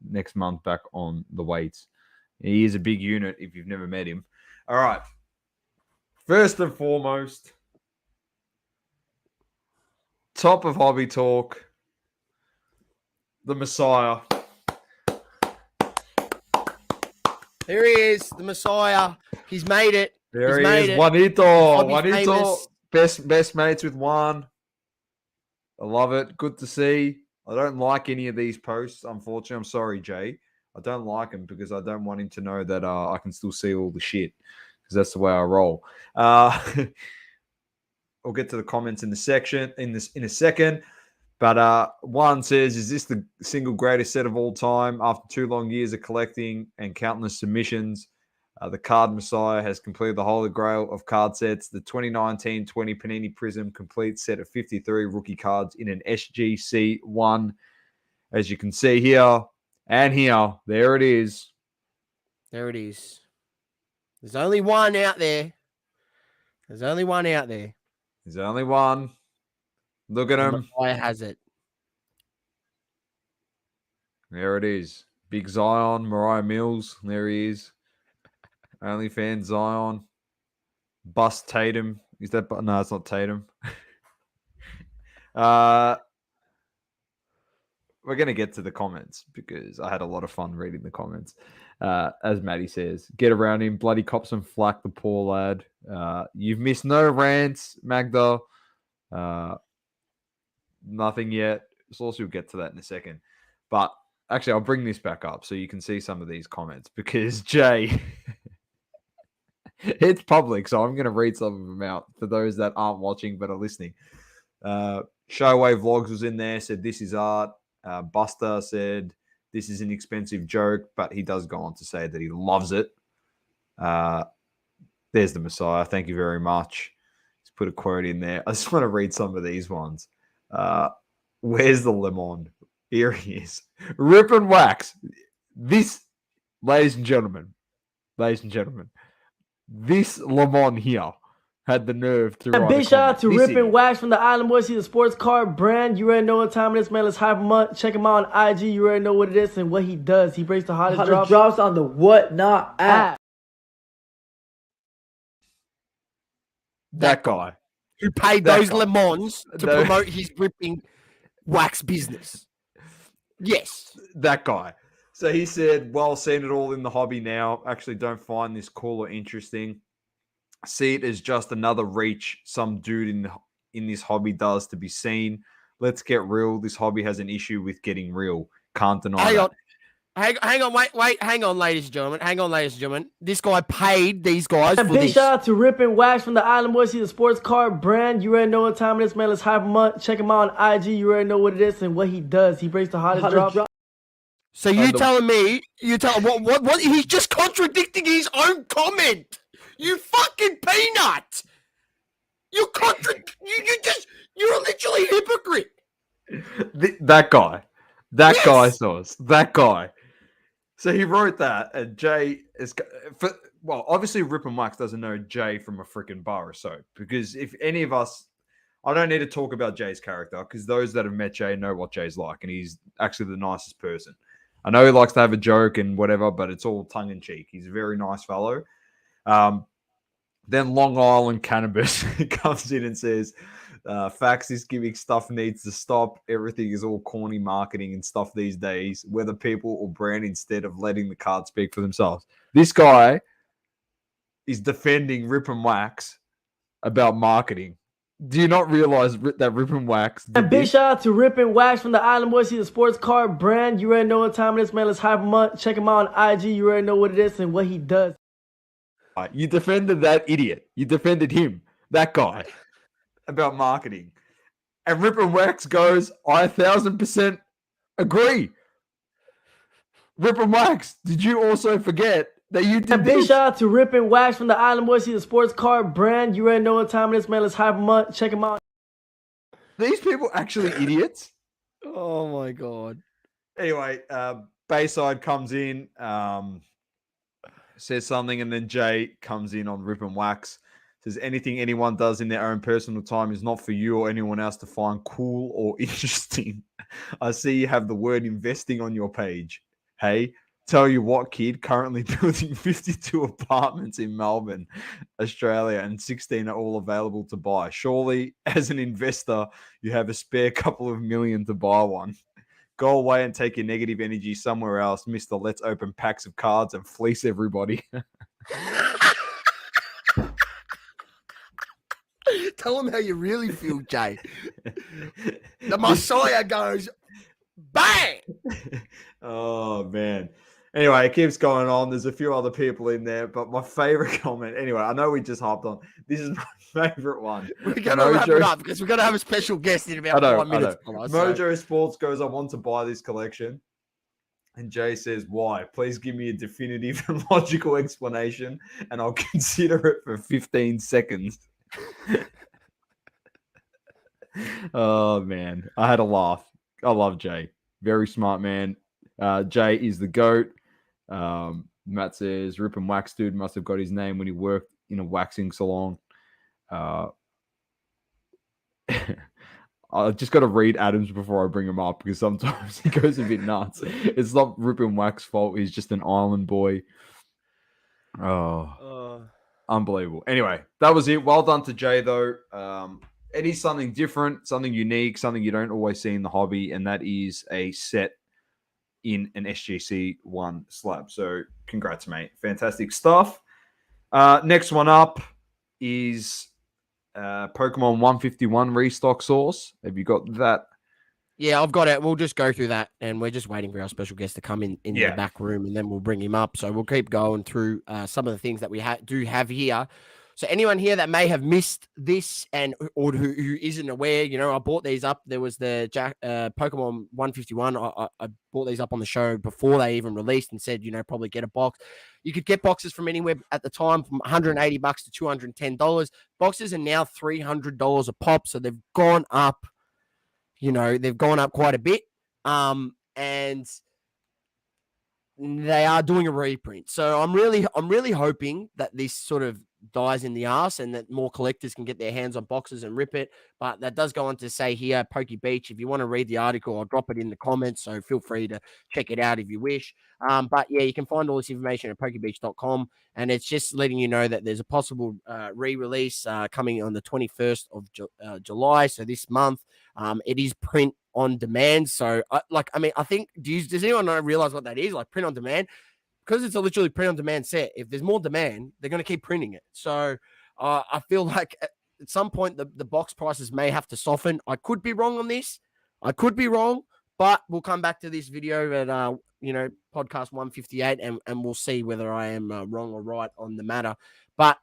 S2: Next month back on the weights. He is a big unit if you've never met him. All right. First and foremost, top of Hobby Talk, the Messiah.
S1: There he is, the Messiah. He's made it.
S2: There he is. Juanito. Best mates with one. I love it. Good to see. I don't like any of these posts, unfortunately. I'm sorry, Jay. I don't like him because I don't want him to know that I can still see all the shit because that's the way I roll. We'll get to the comments in a second. But one says, "Is this the single greatest set of all time? After 2 long years of collecting and countless submissions, the Card Messiah has completed the holy grail of card sets. The 2019-20 Panini Prism complete set of 53 rookie cards in an SGC1. As you can see here and here, there it is.
S1: There it is. There's only one out there. There's only one out there.
S2: There's only one. Look at him.
S1: Messiah has it.
S2: There it is. Big Zion, Mariah Mills. There he is. OnlyFans Zion. Bust Tatum. Is that? No, it's not Tatum. We're going to get to the comments because I had a lot of fun reading the comments. As Maddie says, get around him. Bloody cops and flack the poor lad. You've missed no rants, Magda. Nothing yet. So also we'll get to that in a second. But actually, I'll bring this back up so you can see some of these comments because Jay, it's public, so I'm going to read some of them out for those that aren't watching but are listening. Showway Vlogs was in there, said this is art. Buster said this is an expensive joke, but he does go on to say that he loves it. There's the Messiah. Thank you very much. He's put a quote in there. I just want to read some of these ones. Where's the lemon? Here he is. Rip and wax. This, ladies and gentlemen, this lemon here had the nerve to write.
S3: Big shout out to Rip and Wax from the Island Boys. He's a sports card brand. You already know what time it is, man. Let's hype him up. Check him out on IG. You already know what it is and what he does. He breaks the hottest drops on the Whatnot app.
S2: That guy.
S1: Who paid those lemons to promote his ripping wax business. Yes.
S2: That guy. So he said, well, seeing it all in the hobby now, actually don't find this cool or interesting. See it as just another reach some dude in this hobby does to be seen. Let's get real. This hobby has an issue with getting real. Can't deny that.
S1: Hang on, hang on, ladies and gentlemen. This guy paid these guys for
S3: Big
S1: this.
S3: shout out to Rip and Wax from the Island Boys. He's a sports card brand. You already know what time it is, man. Let's hype him up. Check him out on IG. You already know what it is and what he does. He breaks the hottest drops.
S1: So you telling me, what? He's just contradicting his own comment. You fucking peanut. You're literally a hypocrite.
S2: That guy. That guy. So he wrote that, and Jay is... obviously Rip and Wax doesn't know Jay from a freaking bar of soap, because if any of us... I don't need to talk about Jay's character, because those that have met Jay know what Jay's like, and he's actually the nicest person. I know he likes to have a joke and whatever, but it's all tongue-in-cheek. He's a very nice fellow. Then Long Island Cannabis comes in and says... facts, this gimmick stuff needs to stop. Everything is all corny marketing and stuff these days, whether people or brand, instead of letting the cards speak for themselves. This guy is defending Rip and Wax about marketing. Do you not realize that Rip and Wax did
S3: Big
S2: this?
S3: shout out to Rip and Wax from the Island Boys. He's a sports card brand. You already know what time it is, man. Let's hype him up. Check him out on IG. You already know what it is and what he does.
S2: You defended that idiot. You defended him, that guy, about marketing. And Rip and Wax goes, I 1,000% agree. Rip and Wax, did you also forget that you did
S3: Big
S2: this?
S3: shout out to Rip and Wax from the Island Boys. He's a sports card brand. You already know what time it is, man. Let's hype him up. Check him out.
S2: These people actually idiots.
S1: Oh my god.
S2: Anyway, Bayside comes in, says something, and then Jay comes in on Rip and Wax. Says anything anyone does in their own personal time is not for you or anyone else to find cool or interesting. I see you have the word investing on your page. Hey, tell you what, kid, currently building 52 apartments in Melbourne, Australia, and 16 are all available to buy. Surely, as an investor, you have a spare couple of million to buy one. Go away and take your negative energy somewhere else, Mr. Let's open packs of cards and fleece everybody.
S1: Tell them how you really feel, Jay. The Messiah goes, bang!
S2: Oh, man. Anyway, it keeps going on. There's a few other people in there, but my favorite comment, anyway, I know we just hopped on. This is my favorite one.
S1: We're going to wrap it up because we're going to have a special guest in about 5 minutes.
S2: Mojo Sports goes, I want to buy this collection. And Jay says, why? Please give me a definitive and logical explanation, and I'll consider it for 15 seconds. Oh, man. I had a laugh. I love Jay. Very smart man. Jay is the GOAT. Matt says, Rip and Wax Dude must have got his name when he worked in a waxing salon. I just got to read Adams before I bring him up because sometimes he goes a bit nuts. It's not Rip and Wax's fault. He's just an island boy. Unbelievable. Anyway, that was it. Well done to Jay, though. It is something different, something unique, something you don't always see in the hobby, and that is a set in an SGC 1 slab. So congrats, mate. Fantastic stuff. Next one up is Pokemon 151 restock source. Have you got that?
S1: Yeah, I've got it. We'll just go through that, and we're just waiting for our special guest to come in the back room, and then we'll bring him up. So we'll keep going through some of the things that we do have here. So anyone here that may have missed this or who isn't aware, I bought these up. There was the Pokemon 151. I bought these up on the show before they even released and said, probably get a box. You could get boxes from anywhere at the time from $180 to $210. Boxes are now $300 a pop. So they've gone up, they've gone up quite a bit. And they are doing a reprint. So I'm really hoping that this sort of dies in the arse and that more collectors can get their hands on boxes and rip it. But that does go on to say here, Pokey Beach, if you want to read the article, I'll drop it in the comments. So feel free to check it out if you wish. But yeah, you can find all this information at pokebeach.com. And it's just letting you know that there's a possible re-release coming on the 21st of July. So this month, it is print on demand. So I think, does anyone realize what that is? Like print on demand? Because it's a literally print on demand set. If there's more demand, they're going to keep printing it. So I feel like at some point the box prices may have to soften. I could be wrong on this. I could be wrong, but we'll come back to this video at podcast 158 and we'll see whether I am wrong or right on the matter. But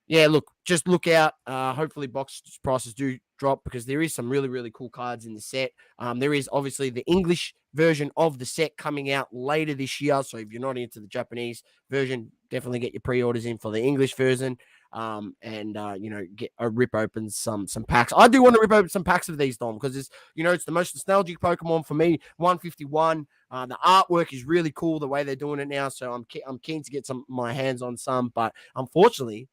S1: yeah, just look out. Hopefully box prices do drop because there is some really, really cool cards in the set. There is obviously the English version of the set coming out later this year. So if you're not into the Japanese version, definitely get your pre-orders in for the English version. Get a rip open some packs. I do want to rip open some packs of these, Dom, because it's the most nostalgic Pokemon for me. 151. The artwork is really cool the way they're doing it now. So I'm keen to get my hands on some, but unfortunately,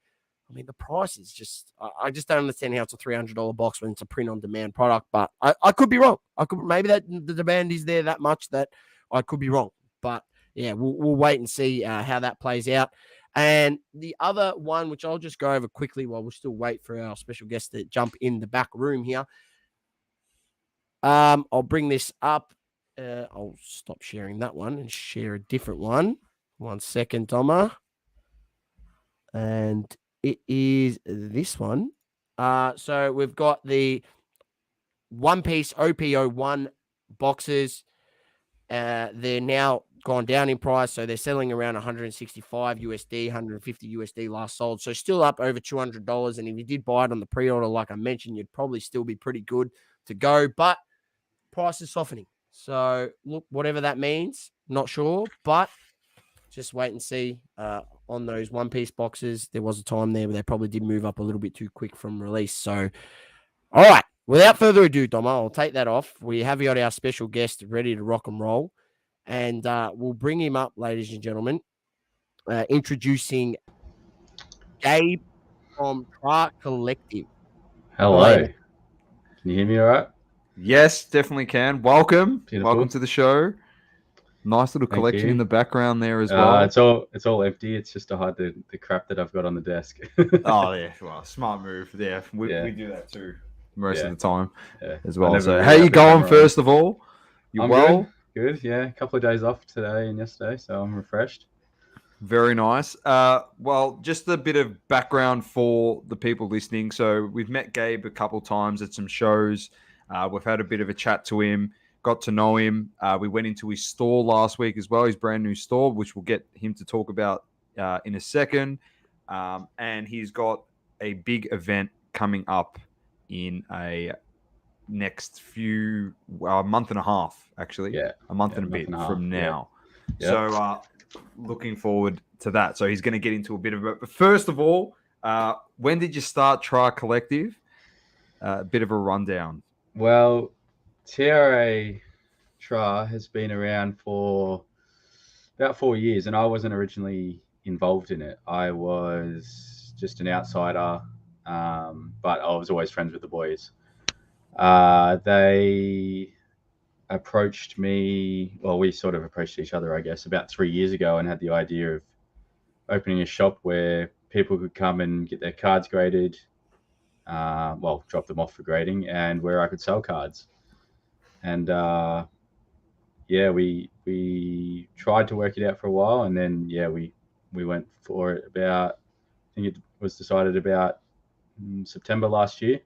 S1: the price is just, I just don't understand how it's a $300 box when it's a print on demand product, but I could be wrong. Maybe that the demand is there that much that I could be wrong, but yeah, we'll wait and see how that plays out. And the other one, which I'll just go over quickly while we still wait for our special guest to jump in the back room here. I'll bring this up. I'll stop sharing that one and share a different one. 1 second, Doma. And it is this one. So we've got the One Piece OP01 boxes. They're now gone down in price. So they're selling around $165 USD, $150 USD last sold. So still up over $200. And if you did buy it on the pre-order, like I mentioned, you'd probably still be pretty good to go. But price is softening. So look, whatever that means, not sure. But just wait and see on those One Piece boxes. There was a time there where they probably did move up a little bit too quick from release. So, all right. Without further ado, Doma, I'll take that off. We have got our special guest ready to rock and roll. And we'll bring him up, ladies and gentlemen. Introducing Gabe from TraCon Collective.
S4: Hello. Can you hear me all right?
S2: Yes, definitely can. Welcome.
S4: Beautiful.
S2: Welcome to the show. Nice little collection in the background there as well.
S4: It's all empty. It's just to hide the crap that I've got on the desk.
S2: Oh yeah, well, smart move. Yeah, we do that too most of the time as well. So, how you going? First of all,
S4: I'm well? Good. Yeah, a couple of days off today and yesterday, so I'm refreshed.
S2: Very nice. Well, just a bit of background for the people listening. So we've met Gabe a couple times at some shows. We've had a bit of a chat to him, got to know him. We went into his store last week as well, his brand new store, which we'll get him to talk about in a second. And he's got a big event coming up in a next few month and a half, actually.
S4: Yeah.
S2: A month and a
S4: month
S2: bit
S4: and a half,
S2: from
S4: yeah.
S2: now.
S4: Yep.
S2: So looking forward to that. So he's going to get into a bit of it. But first of all, when did you start Tri Collective? A bit of a rundown.
S4: Well, TRA Tra has been around for about 4 years, and I wasn't originally involved in it. I was just an outsider, but I was always friends with the boys. They approached me, well, we sort of approached each other, I guess, about 3 years ago, and had the idea of opening a shop where people could come and get their cards graded, drop them off for grading, and where I could sell cards. And we tried to work it out for a while, and then we went for it about, I think it was decided about September last year,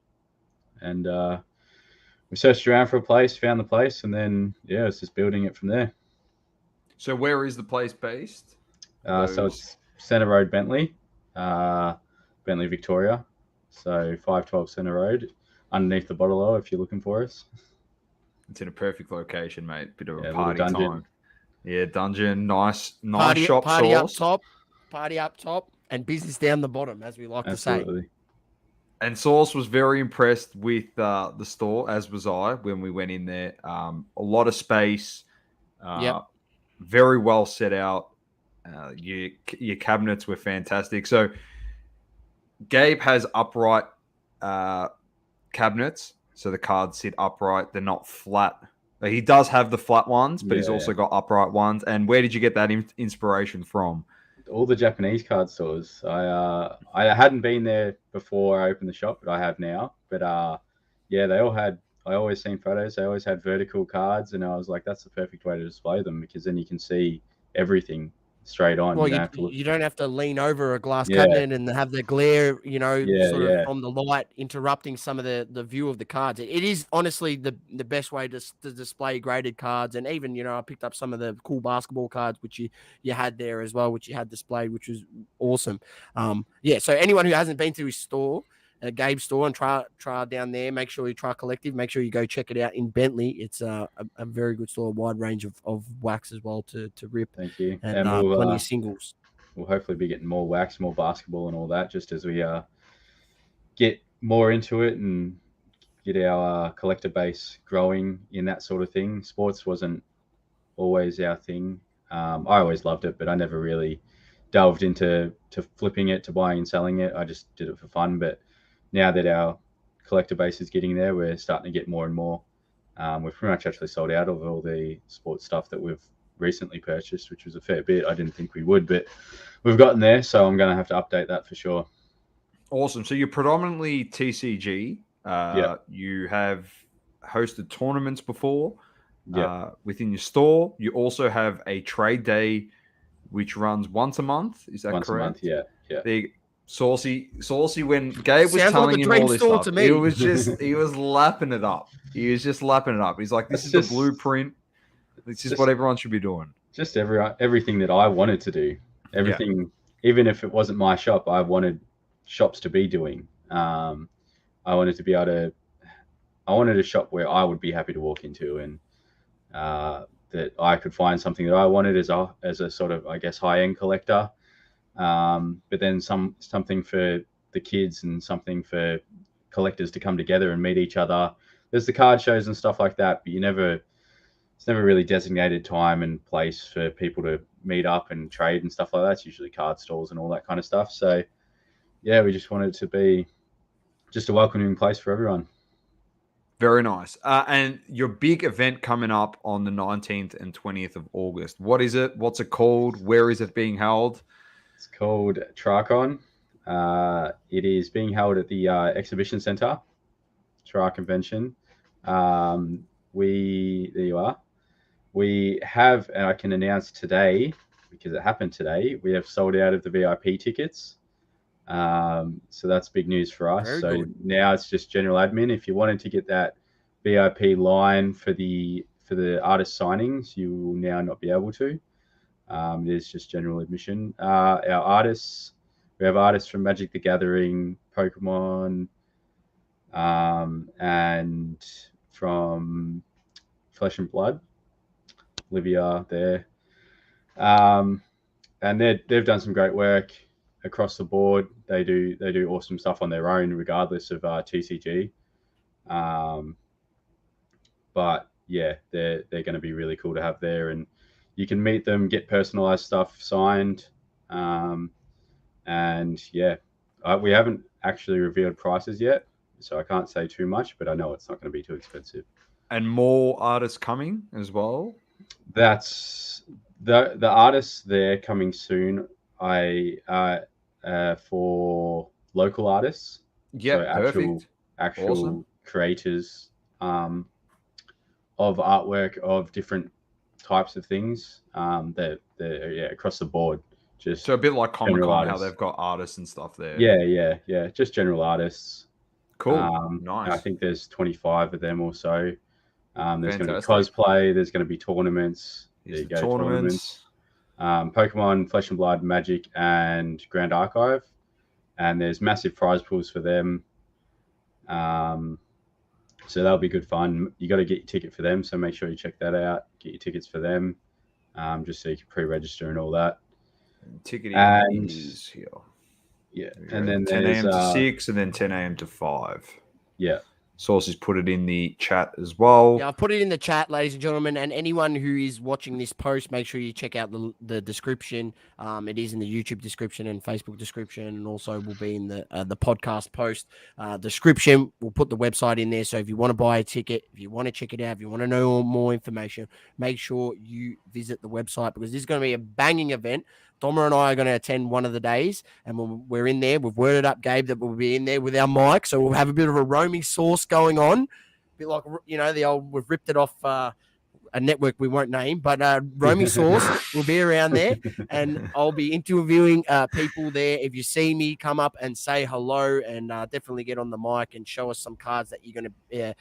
S4: and we searched around for a place, found the place, and then it's just building it from there.
S2: So where is the place based?
S4: So it's Centre Road, Bentley, Victoria. So 512 Centre Road, underneath the bottle O if you're looking for us.
S2: It's in a perfect location, mate. Bit of a
S4: Yeah,
S2: party
S4: little dungeon.
S2: time. Yeah, dungeon, nice
S1: Party,
S2: shop
S1: party up
S2: sauce.
S1: top, party up top, and business down the bottom, as we like to say.
S4: Absolutely.
S2: And Sauce was very impressed with the store, as was I, when we went in there. A lot of space,
S1: Yep.
S2: very well set out. Your cabinets were fantastic. So Gabe has upright cabinets, so the cards sit upright. They're not flat. He does have the flat ones, but he's also got upright ones. And where did you get that inspiration from?
S4: All the Japanese card stores. I hadn't been there before I opened the shop, but I have now. But they all had. I always seen photos. They always had vertical cards, and I was like, that's the perfect way to display them, because then you can see everything straight on.
S1: Well,
S4: you don't have to look.
S1: you don't have to lean over a glass cabinet and have the glare, of from the light interrupting some of the view of the cards. It is honestly the best way to display graded cards. And even, I picked up some of the cool basketball cards, which you had there as well, which you had displayed, which was awesome. So anyone who hasn't been to his store, Gabe's store, and try down there, make sure you try Collective, make sure you go check it out in Bentley. It's a very good store, a wide range of wax as well to rip.
S4: Thank you.
S1: And we'll, plenty of singles.
S4: We'll hopefully be getting more wax, more basketball and all that, just as we get more into it and get our collector base growing in that sort of thing. Sports wasn't always our thing. I always loved it, but I never really delved into flipping it, to buying and selling it. I just did it for fun. But now that our collector base is getting there, we're starting to get more and more. We've pretty much actually sold out of all the sports stuff that we've recently purchased, which was a fair bit. I didn't think we would, but we've gotten there, so I'm going to have to update that for sure.
S2: Awesome. So you're predominantly TCG. You have hosted tournaments before within your store. You also have a trade day, which runs once a month. Is that correct?
S4: Once a month, yeah.
S2: Saucy. When Gabe was
S1: Sounds
S2: telling
S1: like a
S2: him
S1: dream
S2: all this
S1: store
S2: stuff,
S1: to me.
S2: it was just he was lapping it up. He was just lapping it up. He's like, "This is the blueprint. This is what everyone should be doing."
S4: Just everything that I wanted to do. Everything, even if it wasn't my shop, I wanted shops to be doing. I wanted to be able to. I wanted a shop where I would be happy to walk into, and that I could find something that I wanted as a sort of, I guess, high-end collector. But then something for the kids and something for collectors to come together and meet each other. There's the card shows and stuff like that, but it's never really designated time and place for people to meet up and trade and stuff like that. It's usually card stalls and all that kind of stuff. So we just wanted it to be just a welcoming place for everyone.
S2: Very nice. And your big event coming up on the 19th and 20th of August. What is it? What's it called? Where is it being held?
S4: It's called TraCon. It is being held at the Exhibition Centre, Tra Convention. There you are. We have, and I can announce today, because it happened today, we have sold out of the VIP tickets. So that's big news for us.
S1: Very
S4: so
S1: good.
S4: now it's just general admin. If you wanted to get that VIP line for the artist signings, you will now not be able to. It is just general admission. Our artists, we have artists from Magic the Gathering, Pokemon, and from Flesh and Blood, Olivia there. And they've done some great work across the board. They do awesome stuff on their own, regardless of TCG. But yeah, they're going to be really cool to have there, and you can meet them, get personalized stuff signed, and yeah, we haven't actually revealed prices yet, so I can't say too much, but I know it's not going to be too expensive.
S2: And more artists coming as well.
S4: That's the artists there coming soon. For local artists,
S2: Yeah,
S4: so
S2: perfect.
S4: actual
S2: Awesome.
S4: creators of artwork of different types of things. They're across the board. Just
S2: So a bit like Comic
S4: general
S2: Con, how
S4: artists.
S2: they've got artists and stuff there.
S4: Yeah. Just general artists.
S2: Cool. Nice.
S4: I think there's 25 of them or so. There's going to be
S2: Fantastic.
S4: cosplay. There's going to be tournaments.
S2: Here's
S4: There you
S2: the
S4: go,
S2: tournaments.
S4: Pokemon, Flesh and Blood, Magic, and Grand Archive. And there's massive prize pools for them. So that'll be good fun. You got to get your ticket for them, so make sure you check that out. Get your tickets for them, just so you can pre-register and all that.
S2: Ticketing
S4: And-
S2: is here.
S4: Yeah,
S2: There we
S4: and
S2: go.
S4: then
S2: 10
S4: there's
S2: a.m. to 6 and then 10 a.m. to 5.
S4: yeah,
S2: Sources put it in the chat as well.
S1: Yeah, I've put it in the chat, ladies and gentlemen, and anyone who is watching this post, make sure you check out the description. It is in the YouTube description and Facebook description, and also will be in the podcast post description. We'll put the website in there, so if you want to buy a ticket, if you want to check it out, if you want to know more information, make sure you visit the website, because this is going to be a banging event. Doma and I are going to attend one of the days, and we're in there. We've worded up, Gabe, that we'll be in there with our mic, so we'll have a bit of a roaming source going on. A bit like, the old, we've ripped it off a network we won't name, but roaming source will be around there, and I'll be interviewing people there. If you see me, come up and say hello, and definitely get on the mic and show us some cards that you're going to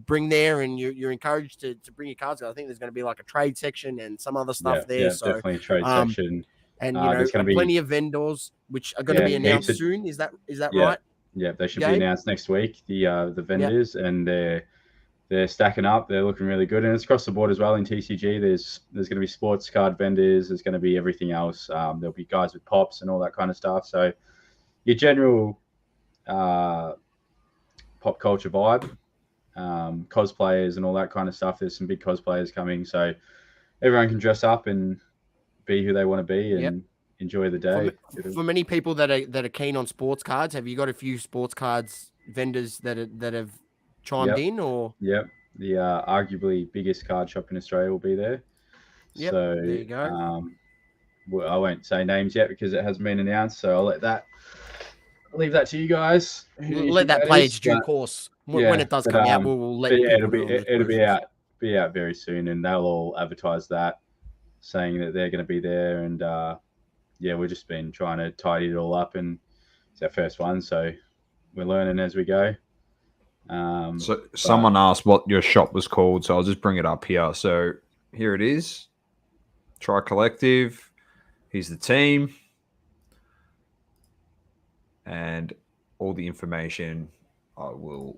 S1: bring there, and you're encouraged to bring your cards. I think there's going to be like a trade section and some other stuff there.
S4: Yeah,
S1: So
S4: definitely a trade section.
S1: and
S4: there's gonna be
S1: plenty of vendors which are going to be announced soon. Is that right?
S4: Yeah, they should
S1: Gabe?
S4: be announced next week. The vendors, and they're stacking up. They're looking really good, and it's across the board as well in TCG. There's going to be sports card vendors. There's going to be everything else. There'll be guys with pops and all that kind of stuff. So your general pop culture vibe, cosplayers and all that kind of stuff. There's some big cosplayers coming, so everyone can dress up and be who they want to be and enjoy the day.
S1: For many people that are keen on sports cards, have you got a few sports cards vendors that have chimed in? Or
S4: the arguably biggest card shop in Australia will be there.
S1: Yep,
S4: So
S1: there you go.
S4: I won't say names yet because it hasn't been announced. So I'll leave that to you guys.
S1: We'll let that play its due course. When it does come out, we'll let you
S4: it'll be out very soon, and they'll all advertise that, saying that they're going to be there. And we've just been trying to tidy it all up, and it's our first one, so we're learning as we go.
S2: So someone asked what your shop was called, so I'll just bring it up here. So here it is. Tri Collective. Here's the team. And all the information I will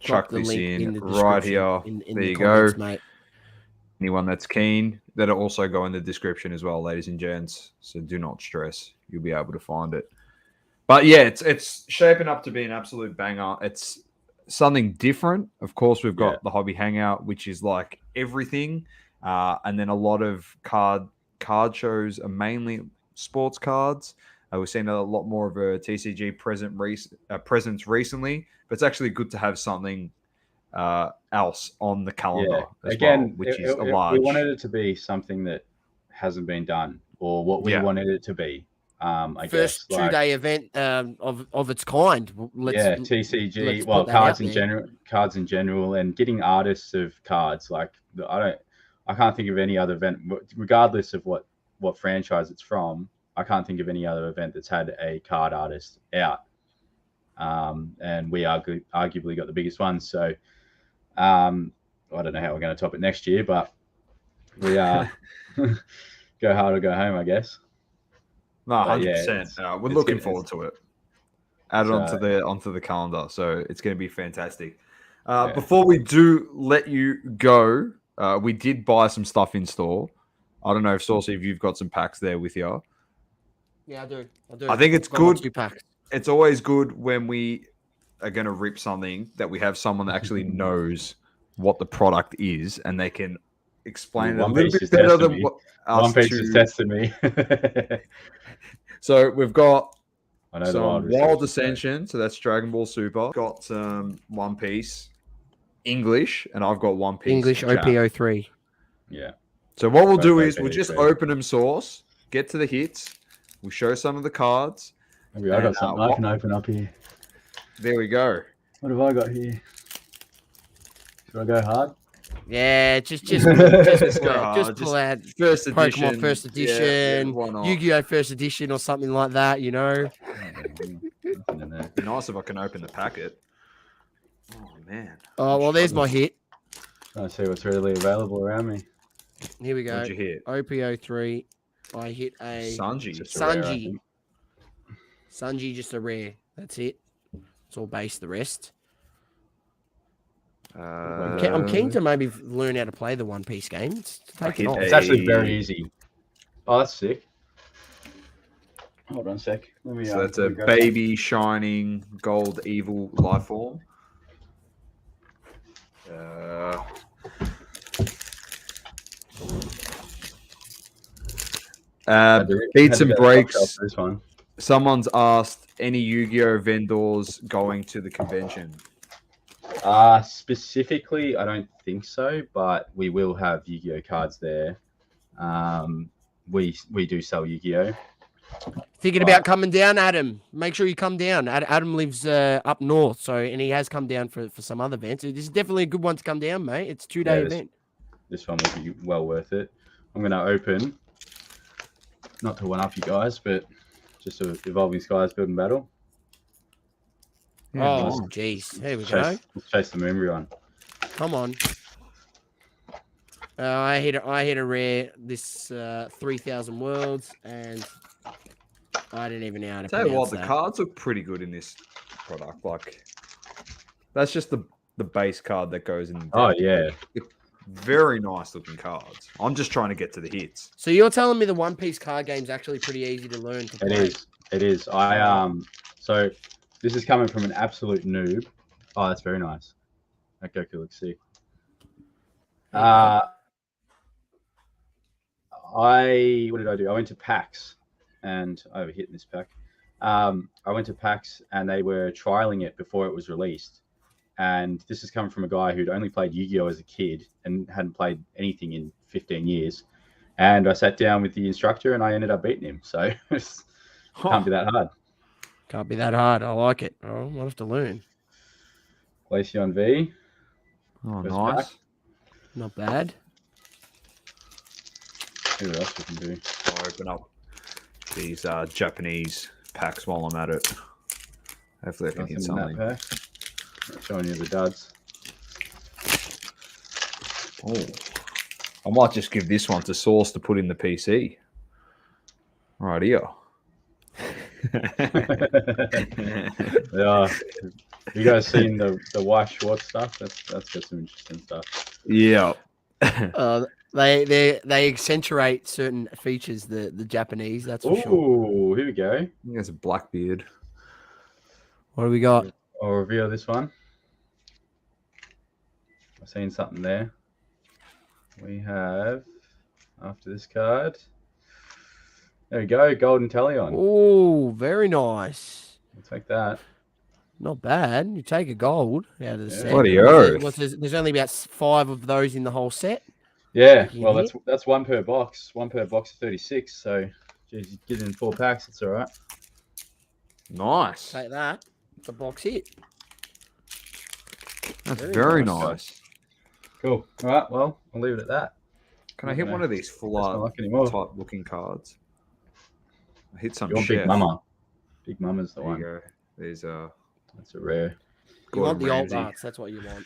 S2: chuck this in right here. There you go.
S1: Mate.
S2: Anyone that's keen, that'll also go in the description as well, ladies and gents. So do not stress. You'll be able to find it. But yeah, it's shaping up to be an absolute banger. It's something different. Of course, we've got the Hobby Hangout, which is like everything. And then a lot of card shows are mainly sports cards. We've seen a lot more of a TCG presence recently, but it's actually good to have something else on the calendar which is a large.
S4: We wanted it to be something that hasn't been done, or what we wanted it to be.
S1: First 2-day event of its kind.
S4: TCG. Cards in general, and getting artists of cards. Like I can't think of any other event, regardless of what franchise it's from. I can't think of any other event that's had a card artist out. And we arguably got the biggest one. So I don't know how we're going to top it next year, but we are go hard or go home, I guess.
S2: No, 100%. We're looking forward to it. Add it onto the calendar, so it's going to be fantastic. Before we do let you go, we did buy some stuff in store. I don't know if Saucy, if you've got some packs there with you.
S1: Yeah, I do.
S2: I think it's good.
S1: 2 packs.
S2: It's always good when we are going to rip something that we have someone that actually knows what the product is and they can explain it a little bit better than what
S4: One Piece has tested me.
S2: So we've got
S4: some
S2: Wild Ascension, so that's Dragon Ball Super. Got some One Piece English, and I've got One Piece
S1: English OP03.
S4: Yeah.
S2: So what we'll do is we'll just open them source, get to the hits, we'll show some of the cards.
S4: Maybe I got something I can open up here.
S2: There we go.
S4: What have I got here? Should I go hard?
S1: Yeah, just pull out
S2: first edition,
S1: Pokemon First Edition, Yu-Gi-Oh First Edition, or something like that. You know.
S2: It'd be nice if I can open the packet. Oh man.
S1: Oh well, there's my hit.
S4: I see what's readily available around me.
S1: Here we go.
S2: What'd you hit?
S1: OP03. I hit a
S2: Sanji.
S1: Sanji, just a rare. That's it. It's all base. The rest. I'm keen to maybe learn how to play the One Piece game. It's
S4: actually very easy. Oh, that's sick. Hold on a sec.
S2: So that's a baby shining gold evil life form. Beats and breaks.
S4: This one.
S2: Someone's asked any Yu-Gi-Oh vendors going to the convention.
S4: Specifically, I don't think so, but we will have Yu-Gi-Oh cards there. We do sell Yu-Gi-Oh.
S1: Thinking about coming down, Adam. Make sure you come down. Adam lives up north, and he has come down for some other events. This is definitely a good one to come down, mate. It's a 2-day event.
S4: This one will be well worth it. I'm going to open, not to one-up you guys, but just a Evolving Skies Build and Battle.
S1: Oh, jeez. There we go.
S4: Let's chase the Moonbury one.
S1: Come on. I hit a rare this 3,000 Worlds, and I didn't even know how to
S2: tell you what,
S1: that.
S2: The cards look pretty good in this product. Like, that's just the base card that goes in.
S4: Oh, yeah.
S2: Very nice looking cards. I'm just trying to get to the hits.
S1: So you're telling me the One Piece card game is actually pretty easy to learn to play?
S4: It is. So this is coming from an absolute noob. Oh, that's very nice. Okay, cool. Let's see. What did I do? I went to PAX and I overhit in this pack. I went to PAX and they were trialing it before it was released. And this is coming from a guy who'd only played Yu-Gi-Oh as a kid and hadn't played anything in 15 years. And I sat down with the instructor and I ended up beating him. So can't be that hard.
S1: Can't be that hard. I like it. Oh, I'll have to learn.
S4: Glaceon V.
S2: Oh, nice.
S4: Pack.
S1: Not bad.
S4: See what else we can do.
S2: I'll open up these Japanese packs while I'm at it. Hopefully I can hit something.
S4: Showing you the duds.
S2: Oh, I might just give this one to Source to put in the PC. Right here.
S4: Yeah. You guys seen the Weiss Schwartz stuff? That's got some interesting stuff.
S2: Yeah.
S1: They accentuate certain features, the Japanese, that's for sure.
S4: Ooh, here we go.
S2: I think there's a Blackbeard.
S1: What do we got?
S4: I'll reveal this one. I've seen something there. We have, after this card, there we go, Golden Talion.
S1: Oh, very nice.
S4: I'll take that.
S1: Not bad. You take a gold out of the set.
S2: What are yours?
S1: There's only about 5 of those in the whole set.
S4: Yeah, well, that's one per box. One per box of 36. So, geez, you get it in 4 packs. It's all right.
S2: Nice.
S1: Take that. It's a box hit.
S2: That's very nice.
S4: Cool. All right, well, I'll leave it at that.
S2: Can I hit one of these full
S4: That's not
S2: art
S4: luck anymore.
S2: type looking cards? I hit some
S4: You want
S2: chef.
S4: Big Mama? Big Mama's the
S2: There you
S4: one.
S2: go. There's
S4: That's a rare.
S1: You want
S2: Gordon
S1: the alt
S2: Ramsay.
S1: arts. That's what you want.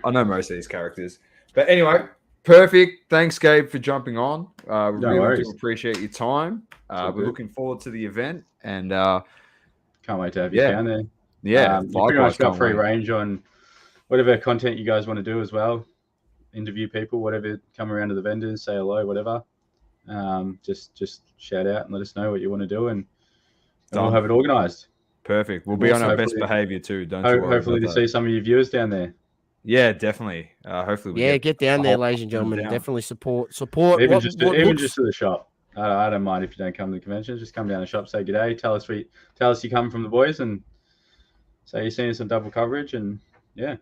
S2: I know most of these characters. But anyway, perfect. Thanks, Gabe, for jumping on. We really
S4: worries.
S2: do appreciate your time.
S4: all
S2: We're
S4: good.
S2: looking forward to the event. And
S4: Can't wait to have you
S2: Yeah.
S4: down there.
S2: yeah,
S4: You pretty
S2: likewise,
S4: much got
S2: can't
S4: free
S2: wait.
S4: range on whatever content you guys want to do as well. Interview people, whatever. Come around to the vendors, say hello, whatever. Just shout out and let us know what you want to do, and we'll
S2: Done.
S4: have it organised.
S2: Perfect. We'll be on our best
S4: Hopefully-
S2: behavior too. Don't you worry
S4: Hopefully
S2: about
S4: to
S2: that.
S4: see some of your viewers down there.
S2: Yeah, definitely. Hopefully we
S1: Get down there,
S2: whole-
S1: ladies and gentlemen.
S2: down.
S1: Definitely support.
S4: Even
S1: what,
S4: just
S1: what
S4: even
S1: looks-
S4: just to the shop. I don't mind if you don't come to the convention. Just come down the shop, say good day, tell us you come from the boys, and say you're seeing some double coverage, and yeah.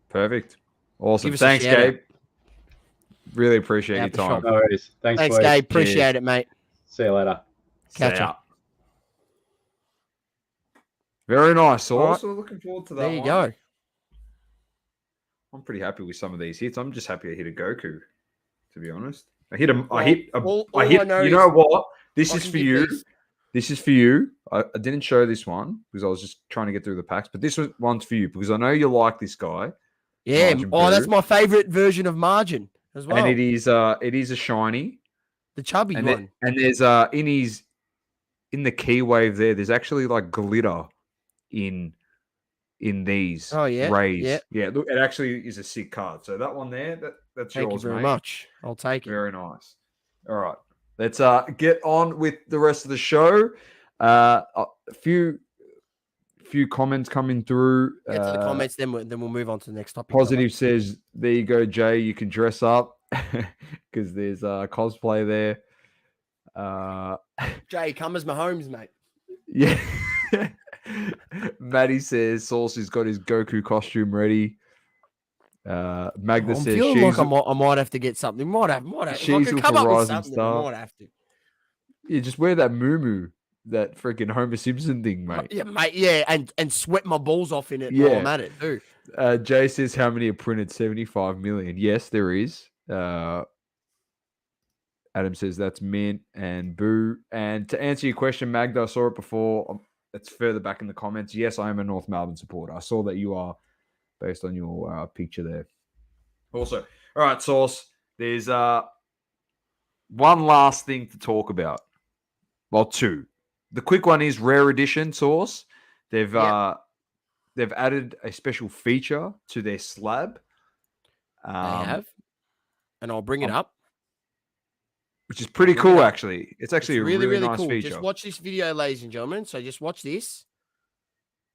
S2: Perfect. Awesome.
S1: Give us a
S2: Thanks,
S1: shout out.
S2: Gabe. Really appreciate your
S1: Out the
S2: time.
S1: shop.
S4: No worries. Thanks,
S1: Thanks,
S4: boys.
S1: Gabe. Appreciate
S2: Cheers.
S1: it, mate.
S4: See you later.
S1: Catch
S2: See
S1: ya.
S2: ya. Very nice.
S1: All right.
S2: Also looking forward to that.
S1: There you
S2: one.
S1: go.
S2: I'm pretty happy with some of these hits. I'm just happy I hit a Goku, to be honest. I hit
S1: Well,
S2: I hit
S1: all
S2: I
S1: I
S2: hit.
S1: know
S2: You
S1: is
S2: know what? This
S1: I
S2: is
S1: can
S2: for
S1: give
S2: you.
S1: these-
S2: This is for you. I didn't show this one because I was just trying to get through the packs, but this one's for you because I know you like this guy.
S1: Yeah.
S2: Margin
S1: Oh, that's
S2: Boo.
S1: my favorite version of Margin as well.
S2: And it is a shiny.
S1: the chubby
S2: And
S1: one.
S2: there's in the key wave there's actually like glitter in these
S1: Oh, yeah,
S2: rays.
S1: yeah.
S2: Look, it actually is a sick card. So that one there, that's
S1: Thank you
S2: yours,
S1: very
S2: mate.
S1: much. I'll take it.
S2: Very nice. All right. Let's get on with the rest of the show. A few comments coming through.
S1: Get to the comments, then we'll move on to the next topic.
S2: Positive says, there you go, Jay. You can dress up because there's cosplay there.
S1: Jay, come as Mahomes, mate.
S2: Yeah. Maddie says Sauce has got his Goku costume ready. Magda
S1: I'm
S2: says
S1: feeling
S2: she's
S1: like I might have to get something. Might have. If I
S2: She's
S1: could
S2: with
S1: come up with
S2: Horizon
S1: something,
S2: Star.
S1: I might have to.
S2: yeah, just wear that muumuu, that freaking Homer Simpson thing, mate.
S1: Yeah, mate. Yeah, and sweat my balls off in it
S2: Yeah.
S1: while I'm at it, too.
S2: Jay says how many are printed? 75 million. Yes, there is. Adam says that's mint and boo. And to answer your question, Magda, I saw it before. It's further back in the comments. Yes, I am a North Melbourne supporter. I saw that you are based on your picture there. Also, all right, Sauce, there's one last thing to talk about. Well, two. The quick one is Rare Edition, Sauce. They've added a special feature to their slab.
S1: They have. And I'll bring it up.
S2: Which is pretty
S1: bring it
S2: cool,
S1: up.
S2: actually. It's actually
S1: It's
S2: a really nice
S1: cool.
S2: feature.
S1: Just watch this video, ladies and gentlemen. So just watch this.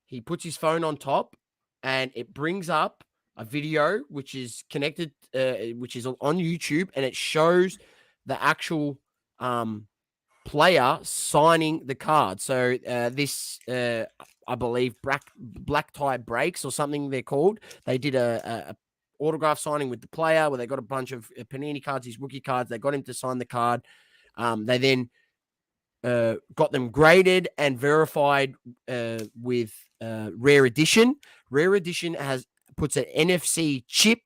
S1: He puts his phone on top and it brings up a video which is connected, which is on YouTube, and it shows the actual player signing the card. So this, I believe, black tie breaks or something they're called. They did a autograph signing with the player where they got a bunch of Panini cards, his rookie cards. They got him to sign the card. They then got them graded and verified with Rare Edition. Rare Edition puts an NFC chip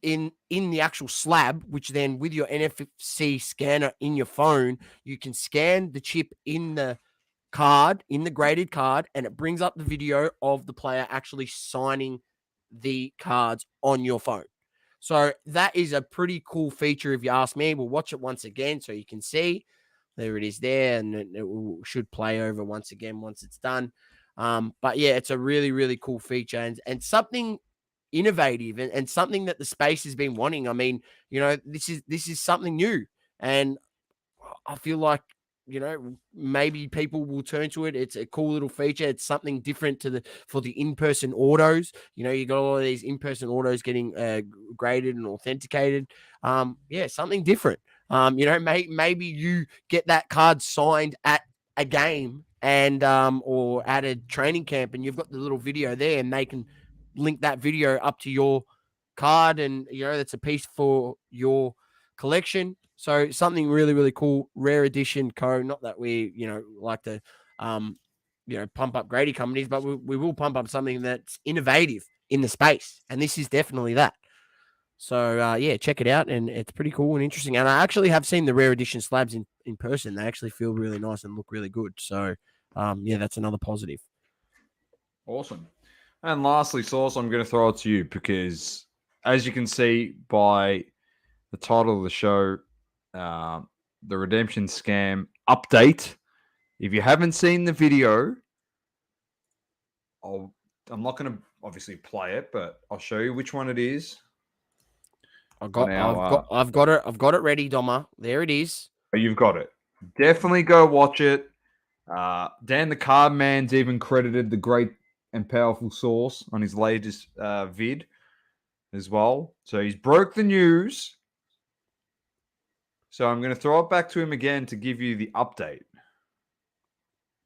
S1: in the actual slab, which then with your NFC scanner in your phone, you can scan the chip in the card, in the graded card, and it brings up the video of the player actually signing the cards on your phone. So that is a pretty cool feature if you ask me. We'll watch it once again so you can see. There it is there, and it should play over once again once it's done. But yeah, it's a really, really cool feature and something innovative and something that the space has been wanting. I mean, this is something new, and I feel like, maybe people will turn to it. It's a cool little feature. It's something different for the in-person autos. You got all of these in-person autos getting graded and authenticated. Something different. Maybe you get that card signed at a game and or at a training camp, and you've got the little video there, and they can link that video up to your card, and that's a piece for your collection. So something really, really cool. Rare Edition Co. Not that we like to pump up Grady companies, but we will pump up something that's innovative in the space, and this is definitely that. So yeah, check it out, and it's pretty cool and interesting. And I actually have seen the rare edition slabs in person. They actually feel really nice and look really good. So yeah, that's another positive.
S2: Awesome. And lastly, Sauce, I'm going to throw it to you because, as you can see by the title of the show, the Redemption Scam update. If you haven't seen the video, I'm not going to obviously play it, but I'll show you which one it is.
S1: I've got it ready, Doma. There it is.
S2: You've got it. Definitely go watch it. Dan the Card Man's even credited the great and powerful Sauce on his latest vid as well. So he's broke the news. So I'm going to throw it back to him again to give you the update.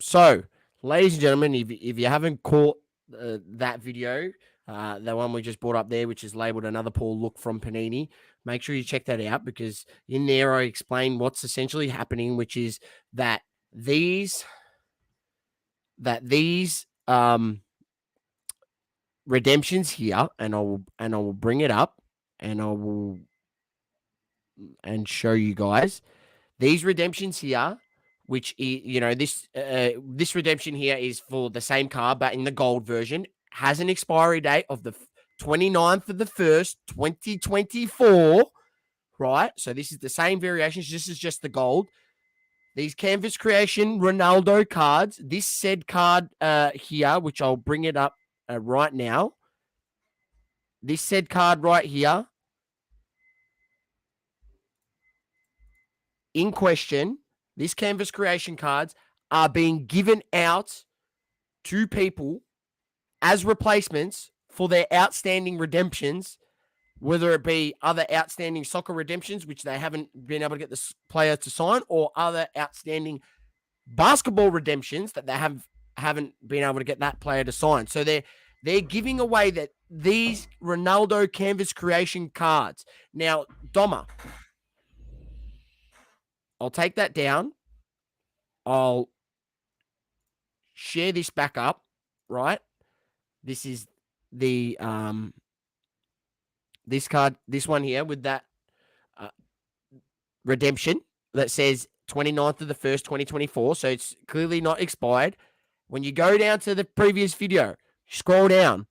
S1: So, ladies and gentlemen, if you haven't caught that video, the one we just brought up there, which is labeled Another Poor Look from Panini, make sure you check that out, because in there I explain what's essentially happening, which is that these redemptions here, and I will bring it up, and I will show you guys these redemptions here, which is, this redemption here is for the same card, but in the gold version, has an expiry date of the 29th of the 1st, 2024, right? So this is the same variations. This is just the gold. These Canvas Creation Ronaldo cards, this said card here, which I'll bring it up right now. This said card right here in question, this Canvas Creation cards are being given out to people as replacements for their outstanding redemptions, whether it be other outstanding soccer redemptions, which they haven't been able to get the player to sign, or other outstanding basketball redemptions that they haven't been able to get that player to sign. So they're giving away that these Ronaldo Canvas Creation cards. Now, Doma, I'll take that down. I'll share this back up, right? This is the this card, this one here with that redemption that says 29th of the 1st, 2024. So it's clearly not expired. When you go down to the previous video, scroll down.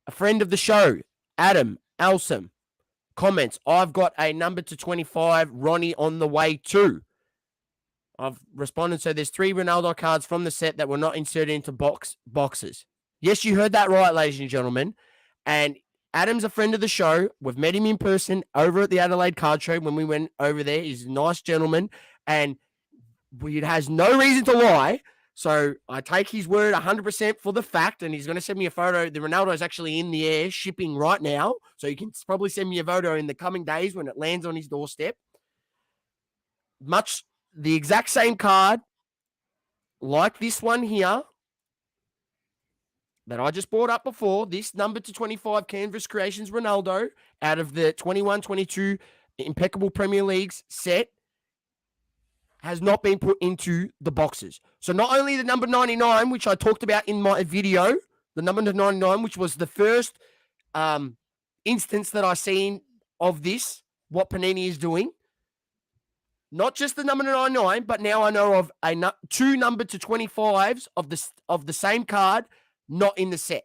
S1: A friend of the show, Adam Alsam, comments, I've got a number to 25, Ronnie on the way too. I've responded, so there's 3 Ronaldo cards from the set that were not inserted into boxes. Yes, you heard that right, ladies and gentlemen. And Adam's a friend of the show. We've met him in person over at the Adelaide Card Show when we went over there. He's a nice gentleman, and he has no reason to lie. So I take his word 100% for the fact, and he's going to send me a photo. The Ronaldo is actually in the air shipping right now, so you can probably send me a photo in the coming days when it lands on his doorstep. Much the exact same card, like this one here, that I just brought up before, this number to 25 Canvas Creations Ronaldo out of the 21-22 Impeccable Premier Leagues set has not been put into the boxes. So not only the number 99, which I talked about in my video, the number 99, which was the first instance that I seen of this, what Panini is doing, not just the number 99, but now I know of 2 number to 25s of the same card not in the set.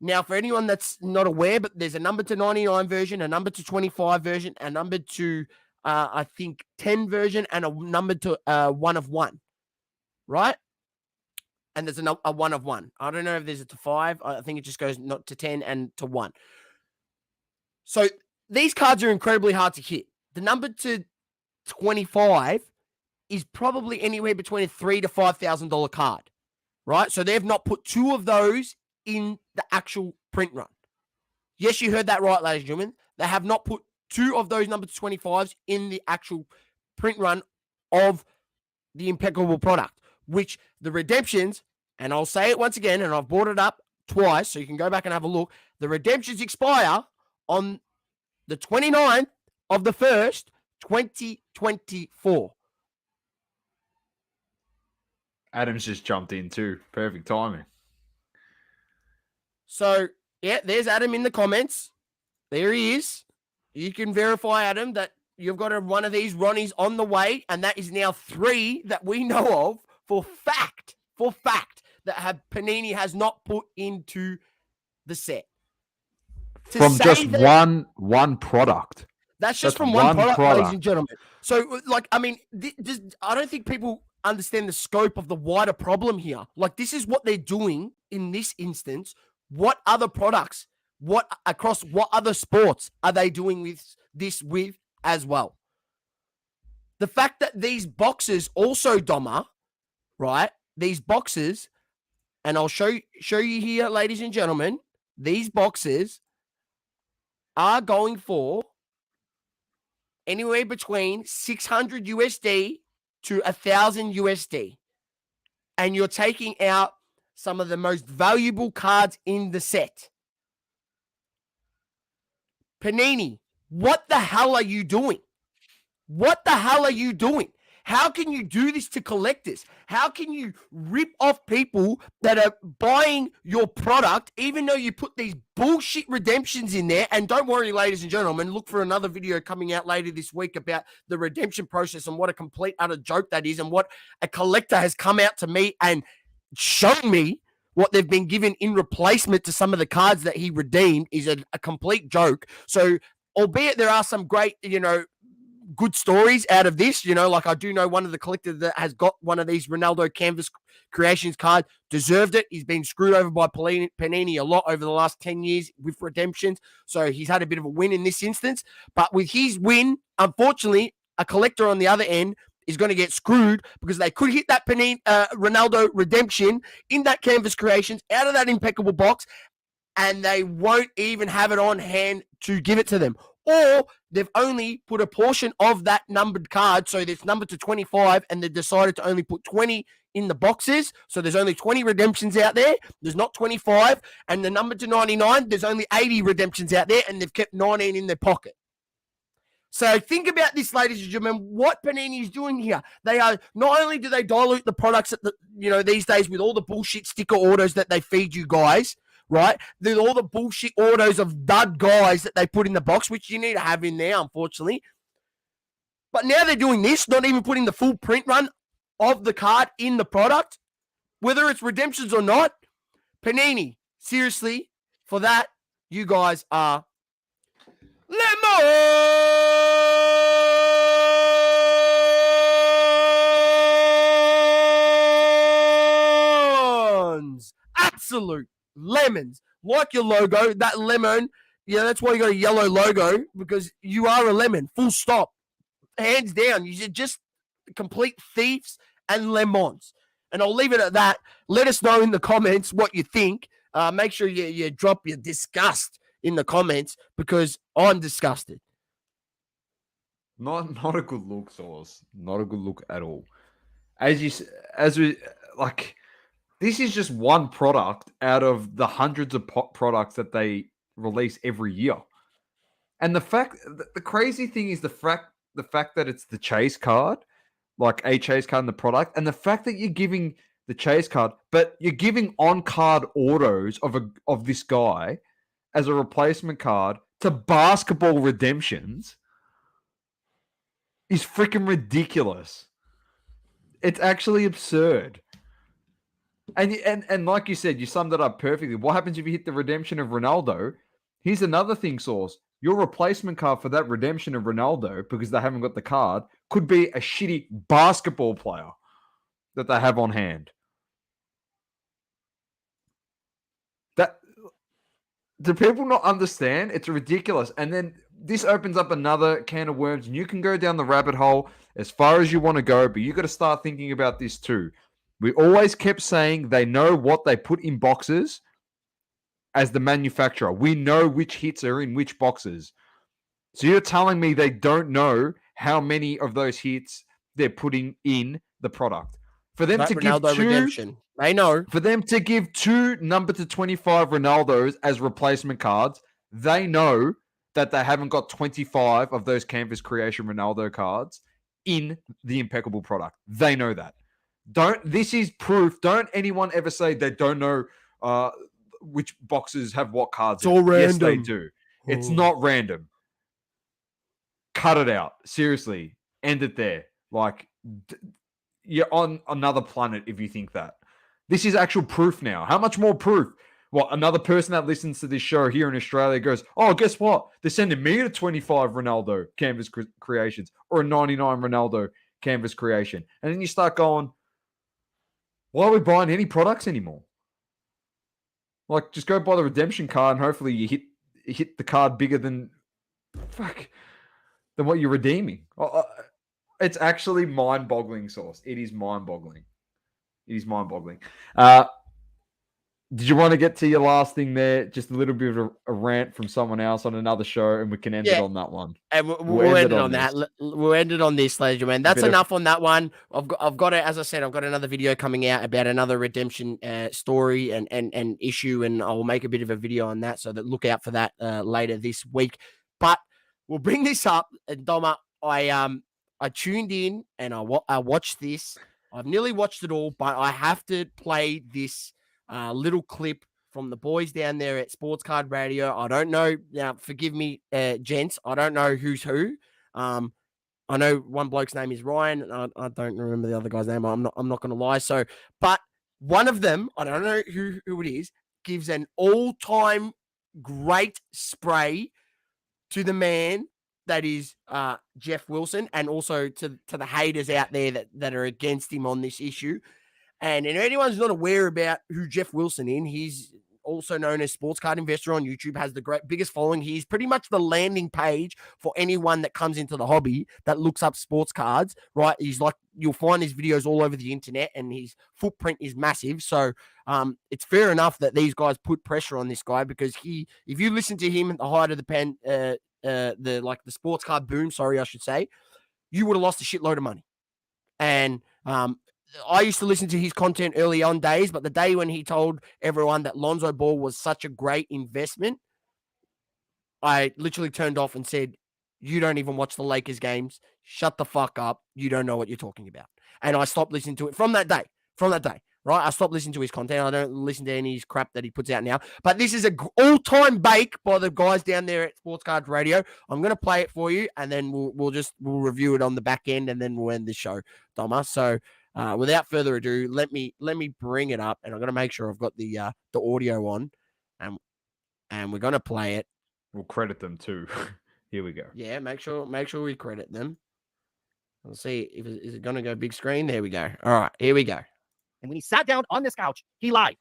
S1: Now, for anyone that's not aware, but there's a number to 99 version, a number to 25 version, a number to, I think, 10 version, and a number to 1 of 1, right? And there's a 1 of 1. I don't know if there's a to 5. I think it just goes not to 10 and to 1. So these cards are incredibly hard to hit. The number to 25 is probably anywhere between a $3,000 to $5,000 card, right? So they've not put 2 of those in the actual print run. Yes, you heard that right, ladies and gentlemen. They have not put 2 of those number 25s in the actual print run of the Impeccable product, which the redemptions, and I'll say it once again, and I've brought it up twice, so you can go back and have a look. The redemptions expire on the 29th of the 1st, 2024.
S2: Adam's just jumped in too. Perfect timing.
S1: So, yeah, there's Adam in the comments. There he is. You can verify, Adam, that you've got one of these Ronnies on the way, and that is now 3 that we know of for fact, that Panini has not put into the set.
S2: From just one product.
S1: That's just from one product, ladies and gentlemen. So, like, I mean, I don't think people understand the scope of the wider problem here. Like, this is what they're doing in this instance. What other products, across what other sports are they doing this with as well? The fact that these boxes also, Doma, right? These boxes, and I'll show you here, ladies and gentlemen, these boxes are going for anywhere between 600 USD to 1,000 USD. And you're taking out some of the most valuable cards in the set. Panini, what the hell are you doing? What the hell are you doing? How can you do this to collectors? How can you rip off people that are buying your product, even though you put these bullshit redemptions in there? And don't worry, ladies and gentlemen, look for another video coming out later this week about the redemption process and what a complete utter joke that is, and what a collector has come out to me and shown me what they've been given in replacement to some of the cards that he redeemed is a complete joke. So, albeit there are some great, good stories out of this, like I do know one of the collectors that has got one of these Ronaldo Canvas Creations cards, deserved it. He's been screwed over by Panini a lot over the last 10 years with redemptions. So he's had a bit of a win in this instance. But with his win, unfortunately, a collector on the other end is going to get screwed because they could hit that Ronaldo redemption in that Canvas Creations out of that impeccable box, and they won't even have it on hand to give it to them. Or they've only put a portion of that numbered card, so it's numbered to 25, and they've decided to only put 20 in the boxes. So there's only 20 redemptions out there. There's not 25. And the number to 99, there's only 80 redemptions out there, and they've kept 19 in their pocket. So think about this, ladies and gentlemen, what Panini is doing here. They are, not only do they dilute the products at these days with all the bullshit sticker autos that they feed you guys, right? There's all the bullshit autos of dud guys that they put in the box, which you need to have in there, unfortunately. But now they're doing this, not even putting the full print run of the card in the product, whether it's redemptions or not. Panini, seriously, for that, you guys are lemons. Absolute lemons. Like your logo, that lemon, that's why you got a yellow logo, because you are a lemon, full stop. Hands down, you're just complete thieves and lemons. And I'll leave it at that. Let us know in the comments what you think. Make sure you drop your disgust in the comments, because I'm disgusted.
S2: Not a good look, Sauce. Not a good look at all. This is just one product out of the hundreds of products that they release every year. And the crazy thing is the fact that it's the chase card, like a chase card in the product, and the fact that you're giving the chase card, but you're giving on-card autos of this guy as a replacement card to basketball redemptions is freaking ridiculous. It's actually absurd. And like you said, you summed it up perfectly. What happens if you hit the redemption of Ronaldo? Here's another thing, Source. Your replacement card for that redemption of Ronaldo, because they haven't got the card, could be a shitty basketball player that they have on hand. Do people not understand? It's ridiculous. And then this opens up another can of worms, and you can go down the rabbit hole as far as you want to go, but you got to start thinking about this too. We always kept saying they know what they put in boxes as the manufacturer. We know which hits are in which boxes. So you're telling me they don't know how many of those hits they're putting in the product. For them to give two
S1: redemption. They know.
S2: For them to give 2 number to 25 Ronaldos as replacement cards, they know that they haven't got 25 of those Canvas Creation Ronaldo cards in the impeccable product. They know that. This is proof. Don't anyone ever say they don't know which boxes have what cards.
S1: It's all random.
S2: Yes, they do. It's not random. Cut it out. Seriously. End it there. Like, you're on another planet if you think that. This is actual proof now. How much more proof? What, another person that listens to this show here in Australia goes, oh, guess what? They're sending me a 25 Ronaldo canvas creations or a 99 Ronaldo canvas creation. And then you start going, why are we buying any products anymore? Like, just go buy the redemption card and hopefully you hit the card bigger than what you're redeeming. It's actually mind-boggling, Sauce. It is mind-boggling. It is mind-boggling. Did you want to get to your last thing there? Just a little bit of a rant from someone else on another show, and we can end it on that one.
S1: And we'll end it on that. We'll end it on this, ladies and gentlemen. That's enough on that one. I've got it. As I said, I've got another video coming out about another redemption story and issue, and I'll make a bit of a video on that. So that look out for that later this week. But we'll bring this up, and Doma, I tuned in and I watched this. I've nearly watched it all, but I have to play this little clip from the boys down there at Sports Card Radio. I don't know. Now, forgive me, gents. I don't know who's who. I know one bloke's name is Ryan. I don't remember the other guy's name. I'm not going to lie. So, but one of them, I don't know who it is, gives an all-time great spray to the man that is Jeff Wilson, and also to the haters out there that are against him on this issue. And if anyone's not aware about who Jeff Wilson is, he's also known as Sports Card Investor on YouTube, has the biggest following. He's pretty much the landing page for anyone that comes into the hobby that looks up sports cards, right? He's like, you'll find his videos all over the internet, and his footprint is massive. So it's fair enough that these guys put pressure on this guy, because if you listen to him at the height of the sports card boom, I should say, you would have lost a shitload of money. And I used to listen to his content early on days, but the day when he told everyone that Lonzo Ball was such a great investment, I literally turned off and said, you don't even watch the Lakers games. Shut the fuck up. You don't know what you're talking about. And I stopped listening to it from that day, right? I stopped listening to his content. I don't listen to any of his crap that he puts out now. But this is an all-time bake by the guys down there at Sports Card Radio. I'm going to play it for you, and then we'll review it on the back end, and then we'll end the show, Doma. So without further ado, let me bring it up, and I'm going to make sure I've got the audio on, and we're going to play it.
S2: We'll credit them too. Here we go.
S1: Yeah, make sure we credit them. We'll see if is it going to go big screen. There we go. All right, here we go.
S5: And when he sat down on this couch, he lied.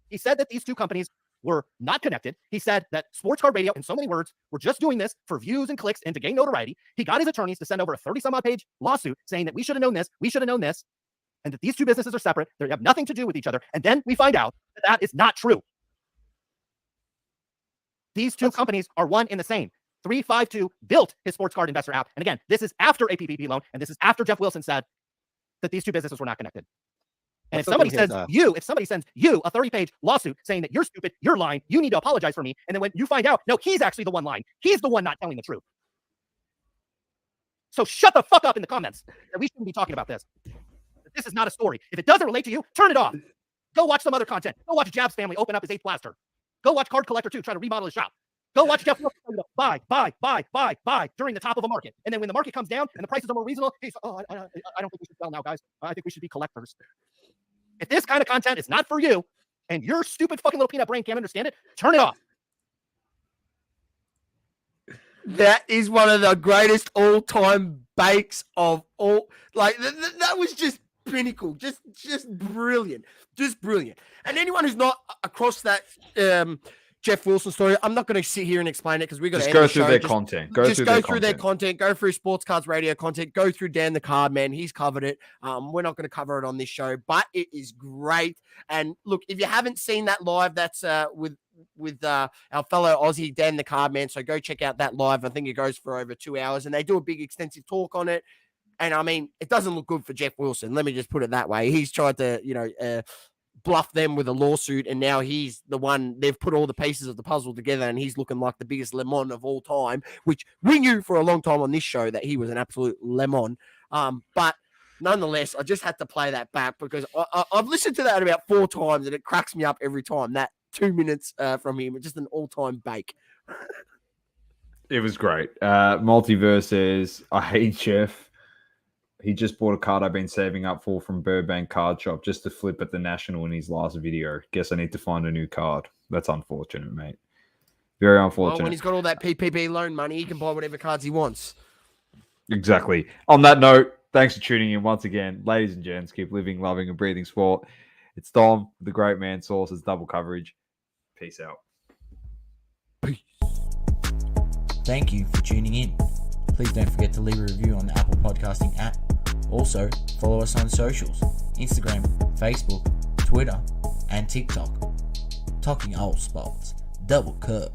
S5: He said that these two companies were not connected. He said that Sports Card Radio, in so many words, were just doing this for views and clicks and to gain notoriety. He got his attorneys to send over a 30-some-odd page lawsuit saying that we should have known this, and that these two businesses are separate. They have nothing to do with each other. And then we find out that is not true. These two companies are one and the same. 352 built his Sports Card Investor app. And again, this is after a PPP loan, and this is after Jeff Wilson said that these two businesses were not connected. And if somebody sends you a 30-page lawsuit saying that you're stupid, you're lying, you need to apologize for me, and then when you find out, no, he's actually the one lying. He's the one not telling the truth. So shut the fuck up in the comments that we shouldn't be talking about this. This is not a story. If it doesn't relate to you, turn it off. Go watch some other content. Go watch Jab's family open up his 8th blaster. Go watch Card Collector 2 try to remodel his shop. Go watch Jeff Wilson buy during the top of a market. And then when the market comes down and the prices are more reasonable, he's, I don't think we should sell now, guys. I think we should be collectors. If this kind of content is not for you, and your stupid fucking little peanut brain can't understand it, turn it off.
S1: That is one of the greatest all-time bakes of all. Like that was just pinnacle, just brilliant, And anyone who's not across that Jeff Wilson story, I'm not going to sit here and explain it because we're going to
S2: go through their content. Go through
S1: their content. Go through Sports Cards Radio content. Go through Dan the Card Man. He's covered it. We're not going to cover it on this show, but it is great. And look, if you haven't seen that live, that's with our fellow Aussie Dan the Card Man. So go check out that live. I think it goes for over 2 hours, and they do a big extensive talk on it. And I mean, it doesn't look good for Jeff Wilson. Let me just put it that way. He's tried to, bluff them with a lawsuit, and now he's the one. They've put all the pieces of the puzzle together, and he's looking like the biggest lemon of all time, which we knew for a long time on this show that he was an absolute lemon. But nonetheless, I just had to play that back because I've listened to that about 4 times, and it cracks me up every time. That 2 minutes from him, just an all-time bake.
S2: It was great. Multiverse says, I hate Jeff. He just bought a card I've been saving up for from Burbank Card Shop just to flip at the National in his last video. Guess I need to find a new card. That's unfortunate, mate. Very unfortunate.
S1: Well, when he's got all that PPP loan money, he can buy whatever cards he wants.
S2: Exactly. On that note, thanks for tuning in once again. Ladies and gents, keep living, loving, and breathing sport. It's Dom, the great man, Sources, Double Coverage. Peace out.
S6: Thank you for tuning in. Please don't forget to leave a review on the Apple Podcasting app. Also, follow us on socials, Instagram, Facebook, Twitter, and TikTok. Talking all sports, double curve.